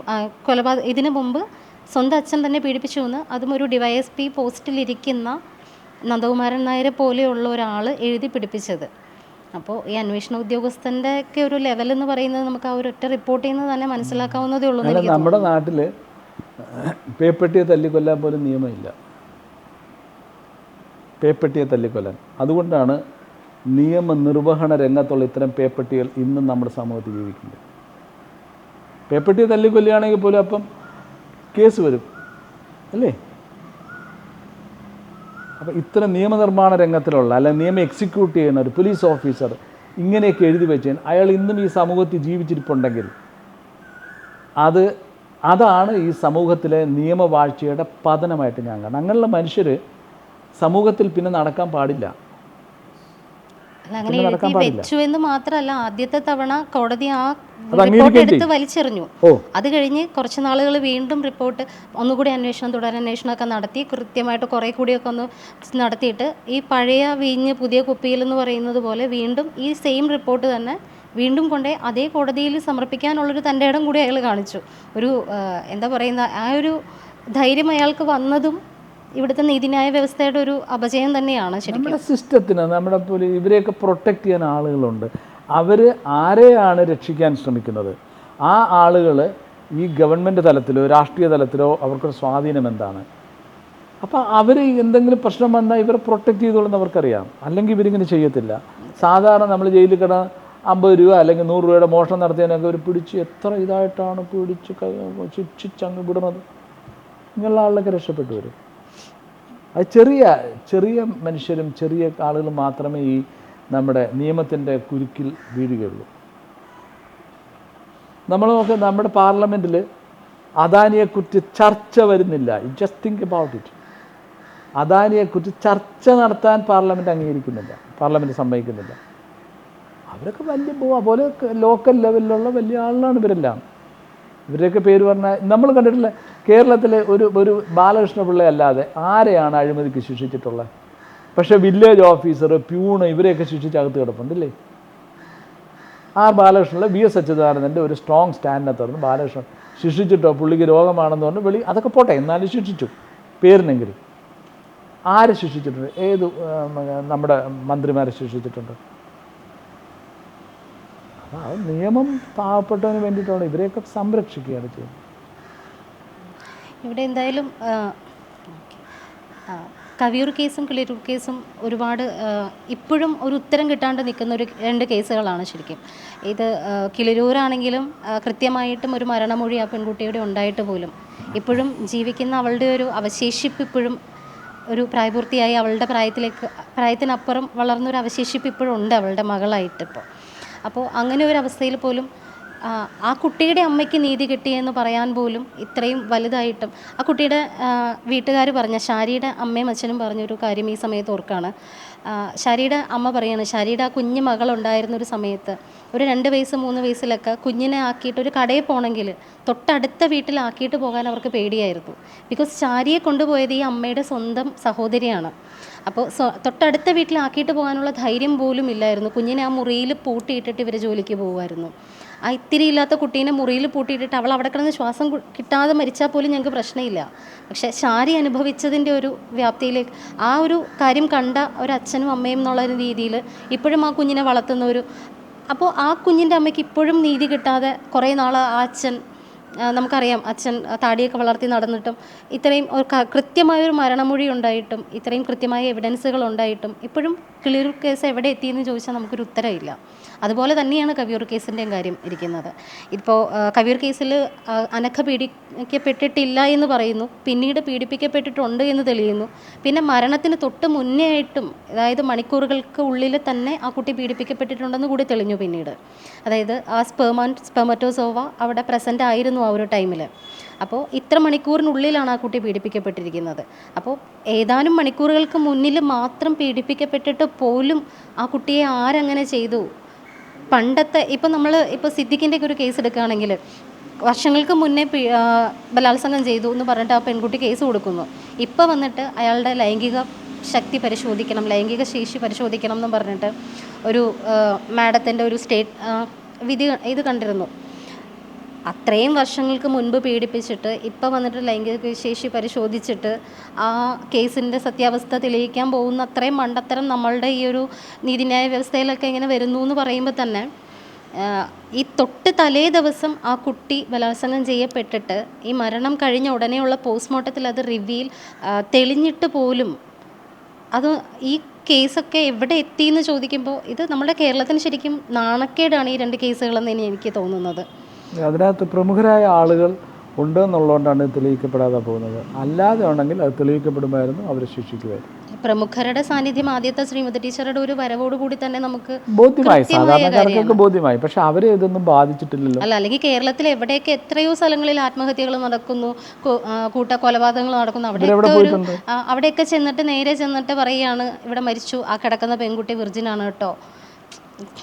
ഇതിനു മുമ്പ് സ്വന്തം അച്ഛൻ തന്നെ പീഡിപ്പിച്ചു എന്ന് അതും ഒരു DYSP പോസ്റ്റിലിരിക്കുന്ന നന്ദകുമാരൻ നായരെ പോലെയുള്ള ഒരാൾ എഴുതി പിടിപ്പിച്ചത്. അപ്പോൾ ഈ അന്വേഷണ ഉദ്യോഗസ്ഥൻ്റെ ഒക്കെ ഒരു ലെവൽ എന്ന് പറയുന്നത് നമുക്ക് ആ ഒരൊറ്റ റിപ്പോർട്ടിൽ നിന്ന് തന്നെ മനസ്സിലാക്കാവുന്നതേ ഉള്ളൂ. നമ്മുടെ നാട്ടിൽ പേപ്പട്ടിയെ തല്ലിക്കൊല്ലാൻ പോലും നിയമമില്ല, പേപ്പട്ടിയെ തല്ലിക്കൊല്ലാൻ. അതുകൊണ്ടാണ് നിയമനിർവഹണ രംഗത്തുള്ള ഇത്തരം പേപ്പട്ടികൾ ഇന്നും നമ്മുടെ സമൂഹത്തിൽ ജീവിക്കുന്നത്. പേപ്പട്ടിയെ തല്ലിക്കൊല്ലുകയാണെങ്കിൽ പോലും അപ്പം കേസ് വരും, അല്ലേ? അപ്പം ഇത്തരം നിയമനിർമ്മാണ രംഗത്തിലുള്ള അല്ലെങ്കിൽ നിയമം എക്സിക്യൂട്ട് ചെയ്യുന്ന ഒരു പോലീസ് ഓഫീസർ ഇങ്ങനെയൊക്കെ എഴുതി വെച്ചാൽ അയാൾ ഇന്നും ഈ സമൂഹത്തിൽ ജീവിച്ചിരിപ്പുണ്ടെങ്കിൽ അതാണ് ഈ സമൂഹത്തിലെ നിയമവാഴ്ചയുടെ പതനമായിട്ട് ഞാൻ കാണുന്നത്. അങ്ങനെയുള്ള മനുഷ്യർ സമൂഹത്തിൽ പിന്നെ നടക്കാൻ പാടില്ല. അങ്ങനെ എഴുതി വെച്ചു എന്ന് മാത്രമല്ല, ആദ്യത്തെ തവണ കോടതി ആ റിപ്പോർട്ട് എടുത്ത് വലിച്ചെറിഞ്ഞു. അത് കഴിഞ്ഞ് കുറച്ച് നാളുകൾ വീണ്ടും റിപ്പോർട്ട് ഒന്നുകൂടി തുടരന്വേഷണമൊക്കെ നടത്തി കൃത്യമായിട്ട് കുറേ കൂടിയൊക്കെ ഒന്ന് നടത്തിയിട്ട് ഈ പഴയ വീഞ്ഞ് പുതിയ കുപ്പിയിൽ എന്ന് പറയുന്നത് പോലെ വീണ്ടും ഈ സെയിം റിപ്പോർട്ട് തന്നെ വീണ്ടും കൊണ്ടേ അതേ കോടതിയിൽ സമർപ്പിക്കാനുള്ളൊരു തൻ്റെ ഇടം കൂടി അയാൾ കാണിച്ചു. ഒരു എന്താ പറയുന്ന ആ ഒരു ധൈര്യം അയാൾക്ക് വന്നതും ഇവിടുത്തെ നീതിന്യായ വ്യവസ്ഥയുടെ ഒരു അപജയം തന്നെയാണ്. നമ്മുടെ സിസ്റ്റത്തിന് നമ്മുടെ ഇവരെയൊക്കെ പ്രൊട്ടക്റ്റ് ചെയ്യാൻ ആളുകളുണ്ട്. അവർ ആരെയാണ് രക്ഷിക്കാൻ ശ്രമിക്കുന്നത്? ആ ആളുകൾ ഈ ഗവൺമെൻറ് തലത്തിലോ രാഷ്ട്രീയ തലത്തിലോ അവർക്കൊരു സ്വാധീനം എന്താണ്? അപ്പോൾ അവർ എന്തെങ്കിലും പ്രശ്നം വന്നാൽ ഇവരെ പ്രൊട്ടക്റ്റ് ചെയ്തോളുന്ന അവർക്കറിയാം. അല്ലെങ്കിൽ ഇവരിങ്ങനെ ചെയ്യത്തില്ല. സാധാരണ നമ്മൾ ജയിലിൽ കിട 50 രൂപ അല്ലെങ്കിൽ 100 രൂപയുടെ മോഷണം നടത്തിയതിനൊക്കെ അവർ പിടിച്ച് എത്ര ഇതായിട്ടാണ് പിടിച്ച് ശിക്ഷിച്ചങ്ങ് വിടുന്നത്. ഇങ്ങനെയുള്ള ആളിലൊക്കെ രക്ഷപ്പെട്ടു വരും. അത് ചെറിയ മനുഷ്യരും ചെറിയ ആളുകളും മാത്രമേ ഈ നമ്മുടെ നിയമത്തിൻ്റെ കുരുക്കിൽ വീഴുകയുള്ളൂ. നമ്മൾ നോക്കുക, നമ്മുടെ പാർലമെൻറ്റിൽ അദാനിയെക്കുറിച്ച് ചർച്ച വരുന്നില്ല. Just think about it. അദാനിയെക്കുറിച്ച് ചർച്ച നടത്താൻ പാർലമെൻറ്റ് അംഗീകരിക്കുന്നില്ല, പാർലമെൻറ്റ് സമ്മതിക്കുന്നില്ല. അവരൊക്കെ പോലെ ലോക്കൽ ലെവലിലുള്ള വലിയ ആളാണ് ഇവരെല്ലാം. ഇവരുടെയൊക്കെ പേര് പറഞ്ഞാൽ നമ്മൾ കണ്ടിട്ടില്ല. കേരളത്തിലെ ഒരു ബാലകൃഷ്ണപിള്ള അല്ലാതെ ആരെയാണ് അഴിമതിക്ക് ശിക്ഷിച്ചിട്ടുള്ളത്? പക്ഷേ വില്ലേജ് ഓഫീസർ, പ്യൂണ് ഇവരെയൊക്കെ ശിക്ഷിച്ച് അകത്ത് കിടപ്പുണ്ടല്ലേ. ബാലകൃഷ്ണപിള്ള VS അച്യുതാനന്ദൻ്റെ ഒരു സ്ട്രോങ് സ്റ്റാൻഡിനെ തുറന്ന് ബാലകൃഷ്ണൻ ശിക്ഷിച്ചിട്ടോ, പുള്ളിക്ക് രോഗമാണെന്ന് പറഞ്ഞ് അതൊക്കെ പോട്ടെ, എന്നാലും ശിക്ഷിച്ചു പേരിനെങ്കിലും. ആരെ ശിക്ഷിച്ചിട്ടുണ്ട്? ഏത് നമ്മുടെ മന്ത്രിമാരെ ശിക്ഷിച്ചിട്ടുണ്ട്? അപ്പോൾ ആ നിയമം പാവപ്പെട്ടവന് വേണ്ടിയിട്ടാണ്, ഇവരെയൊക്കെ സംരക്ഷിക്കുകയാണ് ചെയ്യുന്നത്. ഇവിടെ എന്തായാലും കവിയൂർ കേസും കിളിരൂർ കേസും ഒരുപാട് ഇപ്പോഴും ഒരു ഉത്തരം കിട്ടാണ്ട് നിൽക്കുന്ന രണ്ട് കേസുകളാണ് ശരിക്കും. ഇത് കിളിരൂരാണെങ്കിലും കൃത്യമായിട്ടും ഒരു മരണമൊഴി ആ പെൺകുട്ടിയുടെ ഉണ്ടായിട്ട് പോലും ഇപ്പോഴും ജീവിക്കുന്ന അവളുടെ ഒരു അവശേഷിപ്പ് ഇപ്പോഴും ഒരു പ്രായപൂർത്തിയായി അവളുടെ പ്രായത്തിനപ്പുറം വളർന്നൊരു അവശേഷിപ്പ് ഇപ്പോഴും ഉണ്ട് അവളുടെ മകളായിട്ടിപ്പോൾ. അപ്പോൾ അങ്ങനെ ഒരു അവസ്ഥയിൽ പോലും ആ കുട്ടിയുടെ അമ്മയ്ക്ക് നീതി കിട്ടിയെന്ന് പറയാൻ പോലും ഇത്രയും വലുതായിട്ടും ആ കുട്ടിയുടെ വീട്ടുകാർ പറഞ്ഞ ഷാരിയുടെ അമ്മയും അച്ഛനും പറഞ്ഞൊരു കാര്യം ഈ സമയത്ത് ഓർക്കാണ്. ഷാരിയുടെ അമ്മ പറയാണ്, ഷാരിയുടെ ആ കുഞ്ഞു മകളുണ്ടായിരുന്നൊരു സമയത്ത് ഒരു 2 വയസ്സ് 3 വയസ്സിലൊക്കെ കുഞ്ഞിനെ ആക്കിയിട്ട് ഒരു കടയിൽ പോകണമെങ്കിൽ തൊട്ടടുത്ത വീട്ടിലാക്കിയിട്ട് പോകാൻ അവർക്ക് പേടിയായിരുന്നു. ബിക്കോസ് ഷാരിയെ കൊണ്ടുപോയത് ഈ അമ്മയുടെ സ്വന്തം സഹോദരിയാണ്. അപ്പോൾ തൊട്ടടുത്ത വീട്ടിലാക്കിയിട്ട് പോകാനുള്ള ധൈര്യം പോലും ഇല്ലായിരുന്നു. കുഞ്ഞിനെ ആ മുറിയിൽ പൂട്ടിയിട്ടിട്ട് ഇവർ ജോലിക്ക് പോകുമായിരുന്നു. ആ ഇത്തിരി ഇല്ലാത്ത കുട്ടീനെ മുറിയിൽ പൂട്ടിയിട്ടിട്ട് അവൾ അവിടെ കിടന്ന് ശ്വാസം കിട്ടാതെ മരിച്ചാൽ പോലും ഞങ്ങൾക്ക് പ്രശ്നമില്ല. പക്ഷേ ഷാരി അനുഭവിച്ചതിൻ്റെ ഒരു വ്യാപ്തിയിലേക്ക് ആ ഒരു കാര്യം കണ്ട ഒരു അച്ഛനും അമ്മയും എന്നുള്ള രീതിയിൽ ഇപ്പോഴും ആ കുഞ്ഞിനെ വളർത്തുന്ന അപ്പോൾ ആ കുഞ്ഞിൻ്റെ അമ്മയ്ക്ക് ഇപ്പോഴും നീതി കിട്ടാതെ കുറേ നാൾ ആ അച്ഛൻ, നമുക്കറിയാം അച്ഛൻ താടിയൊക്കെ വളർത്തി നടന്നിട്ടും ഇത്രയും കൃത്യമായൊരു മരണമൊഴി ഉണ്ടായിട്ടും ഇത്രയും കൃത്യമായ എവിഡൻസുകൾ ഉണ്ടായിട്ടും ഇപ്പോഴും കിളിരൂർ കേസ് എവിടെ എത്തിയെന്ന് ചോദിച്ചാൽ നമുക്കൊരു ഉത്തരമില്ല. അതുപോലെ തന്നെയാണ് കവിയൂർ കേസിൻ്റെയും കാര്യം ഇരിക്കുന്നത്. ഇപ്പോൾ കവിയൂർ കേസിൽ അനഘ പീഡിപ്പിക്കപ്പെട്ടിട്ടില്ല എന്ന് പറയുന്നു, പിന്നീട് പീഡിപ്പിക്കപ്പെട്ടിട്ടുണ്ട് എന്ന് തെളിയുന്നു. പിന്നെ മരണത്തിന് തൊട്ട് മുന്നേ ആയിട്ടും, അതായത് മണിക്കൂറുകൾക്ക് ഉള്ളിൽ തന്നെ ആ കുട്ടി പീഡിപ്പിക്കപ്പെട്ടിട്ടുണ്ടെന്ന് കൂടി തെളിഞ്ഞു പിന്നീട്. അതായത് ആ സ്പെർമറ്റോസോവ അവിടെ പ്രസൻ്റ് ആയിരുന്നു ആ ഒരു ടൈമിൽ. അപ്പോൾ ഇത്ര മണിക്കൂറിനുള്ളിലാണ് ആ കുട്ടി പീഡിപ്പിക്കപ്പെട്ടിരിക്കുന്നത്. അപ്പോൾ ഏതാനും മണിക്കൂറുകൾക്ക് മുന്നിൽ മാത്രം പീഡിപ്പിക്കപ്പെട്ടിട്ട് പോലും ആ കുട്ടിയെ ആരങ്ങനെ ചെയ്തു? പണ്ടത്തെ ഇപ്പോൾ സിദ്ദിഖിൻ്റെയൊക്കെ ഒരു കേസ് എടുക്കുകയാണെങ്കിൽ വർഷങ്ങൾക്ക് മുന്നേ ബലാത്സംഗം ചെയ്തു എന്ന് പറഞ്ഞിട്ട് ആ പെൺകുട്ടി കേസ് കൊടുക്കുന്നു. ഇപ്പോൾ വന്നിട്ട് അയാളുടെ ലൈംഗിക ശക്തി പരിശോധിക്കണം, ലൈംഗിക ശേഷി പരിശോധിക്കണം എന്ന് പറഞ്ഞിട്ട് ഒരു മാഡത്തിൻ്റെ ഒരു വിധി ഇത് കണ്ടിരുന്നു. അത്രയും വർഷങ്ങൾക്ക് മുൻപ് പീഡിപ്പിച്ചിട്ട് ഇപ്പോൾ വന്നിട്ട് ലൈംഗിക ശേഷി പരിശോധിച്ചിട്ട് ആ കേസിൻ്റെ സത്യാവസ്ഥ തെളിയിക്കാൻ പോകുന്ന അത്രയും മണ്ടത്തരം നമ്മളുടെ ഈ ഒരു നീതിന്യായ വ്യവസ്ഥയിലൊക്കെ ഇങ്ങനെ വരുന്നു എന്ന് പറയുമ്പോൾ തന്നെ ഈ തൊട്ട് തലേ ദിവസം ആ കുട്ടി ബലാത്സംഗം ചെയ്യപ്പെട്ടിട്ട് ഈ മരണം കഴിഞ്ഞ ഉടനെയുള്ള പോസ്റ്റ്മോർട്ടത്തിൽ അത് തെളിഞ്ഞിട്ട് പോലും അത് ഈ കേസൊക്കെ എവിടെ എത്തിയെന്ന് ചോദിക്കുമ്പോൾ ഇത് നമ്മുടെ കേരളത്തിന് ശരിക്കും നാണക്കേടാണ് ഈ 2 കേസുകളെന്ന് എനിക്ക് തോന്നുന്നത്. അതിനകത്ത് പ്രമുഖരായ ആളുകൾ ഉണ്ടെന്നുള്ളതുകൊണ്ടാണ് തെളിയിക്കപ്പെടാതെ പോകുന്നത്. അല്ലാതെ ഉണ്ടെങ്കിൽ അത് തെളിയിക്കപ്പെടുമായിരുന്നു, അവരെ ശിക്ഷിക്കുമായിരുന്നു. പ്രമുഖരുടെ സാന്നിധ്യം ആദ്യത്തെ ശ്രീമതി ടീച്ചറുടെ ഒരു വരവോടുകൂടി തന്നെ നമുക്ക് ബോധ്യമായി, സാധാരണക്കാർക്കൊക്കെ ബോധ്യമായി. പക്ഷെ അവരെ ഇതൊന്നും ബാധിച്ചിട്ടില്ലല്ലോ. അല്ലെങ്കിൽ കേരളത്തിൽ എവിടെയൊക്കെ എത്രയോ സ്ഥലങ്ങളിൽ ആത്മഹത്യകൾ നടക്കുന്നു, കൂട്ടക്കൊലപാതകങ്ങൾ നടക്കുന്നു, അവിടെയൊക്കെ ചെന്നിട്ട് നേരെ ചെന്നിട്ട് പറയുകയാണ് ഇവിടെ മരിച്ചു, ആ കിടക്കുന്ന പെൺകുട്ടി വിർജിനാണ് കേട്ടോ,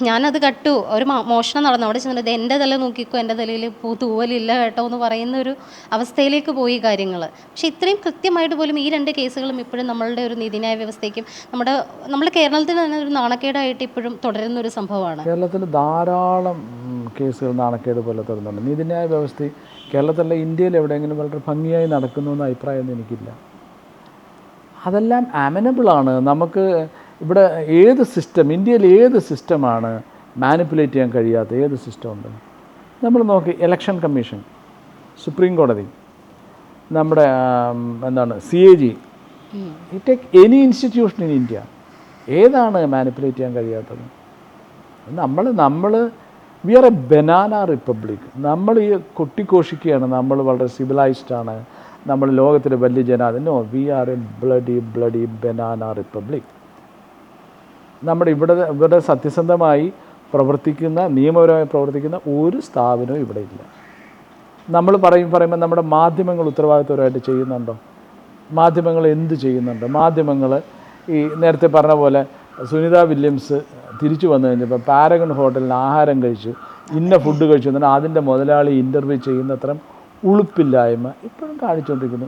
ഞാനത് കട്ടു, ഒരു മോഷണം നടന്നു, അവിടെ ചെന്നിട്ട് എൻ്റെ തല നോക്കിക്കോ, എൻ്റെ തലയിൽ തൂവലില്ല കേട്ടോ എന്ന് പറയുന്ന ഒരു അവസ്ഥയിലേക്ക് പോയി കാര്യങ്ങൾ. പക്ഷെ ഇത്രയും കൃത്യമായിട്ട് പോലും ഈ 2 കേസുകളും ഇപ്പോഴും നമ്മളുടെ ഒരു നീതിന്യായ വ്യവസ്ഥയ്ക്കും നമ്മുടെ കേരളത്തിൽ തന്നെ ഒരു നാണക്കേടായിട്ട് ഇപ്പോഴും തുടരുന്ന ഒരു സംഭവമാണ്. കേരളത്തിൽ ധാരാളം കേസുകൾ നാണക്കേട് പോലെ തുടരുന്നുണ്ട്. നീതിന്യായ വ്യവസ്ഥ കേരളത്തിലെ ഇന്ത്യയിൽ എവിടെയെങ്കിലും വളരെ ഭംഗിയായി നടക്കുന്നു എന്ന അഭിപ്രായമൊന്നും എനിക്കില്ല. അതെല്ലാം അമനബിളാണ്. നമുക്ക് ഇവിടെ ഇന്ത്യയിൽ ഏത് സിസ്റ്റമാണ് മാനിപ്പുലേറ്റ് ചെയ്യാൻ കഴിയാത്ത ഏത് സിസ്റ്റമുണ്ട്? നമ്മൾ നോക്കി, ഇലക്ഷൻ കമ്മീഷൻ, സുപ്രീം കോടതി, നമ്മുടെ CAG, take any institution in India, ഏതാണ് മാനിപ്പുലേറ്റ് ചെയ്യാൻ കഴിയാത്തത്? നമ്മൾ we are a banana republic. നമ്മൾ ഈ കൊട്ടിഘോഷിക്കുകയാണ് നമ്മൾ വളരെ സിവിലൈസ്ഡാണ്, നമ്മൾ ലോകത്തിലെ വലിയ ജനാധിപത്യം. No, we are a bloody banana republic. നമ്മുടെ ഇവിടെ സത്യസന്ധമായി പ്രവർത്തിക്കുന്ന, നിയമപരമായി പ്രവർത്തിക്കുന്ന ഒരു സ്ഥാപനവും ഇവിടെ ഇല്ല. നമ്മൾ പറയുമ്പോൾ നമ്മുടെ മാധ്യമങ്ങൾ ഉത്തരവാദിത്വപരമായിട്ട് ചെയ്യുന്നുണ്ടോ? മാധ്യമങ്ങൾ എന്ത് ചെയ്യുന്നുണ്ട്? മാധ്യമങ്ങൾ ഈ നേരത്തെ പറഞ്ഞ പോലെ സുനിത വില്യംസ് തിരിച്ചു വന്നു കഴിഞ്ഞപ്പോൾ പാരഗൺ ഹോട്ടലിൽ ആഹാരം കഴിച്ചു, ഇന്ന ഫുഡ് കഴിച്ചു എന്നാൽ അതിൻ്റെ മുതലാളി ഇൻ്റർവ്യൂ ചെയ്യുന്നത്ര ഉളുപ്പില്ലായ്മ ഇപ്പോഴും കാണിച്ചുകൊണ്ടിരിക്കുന്നു.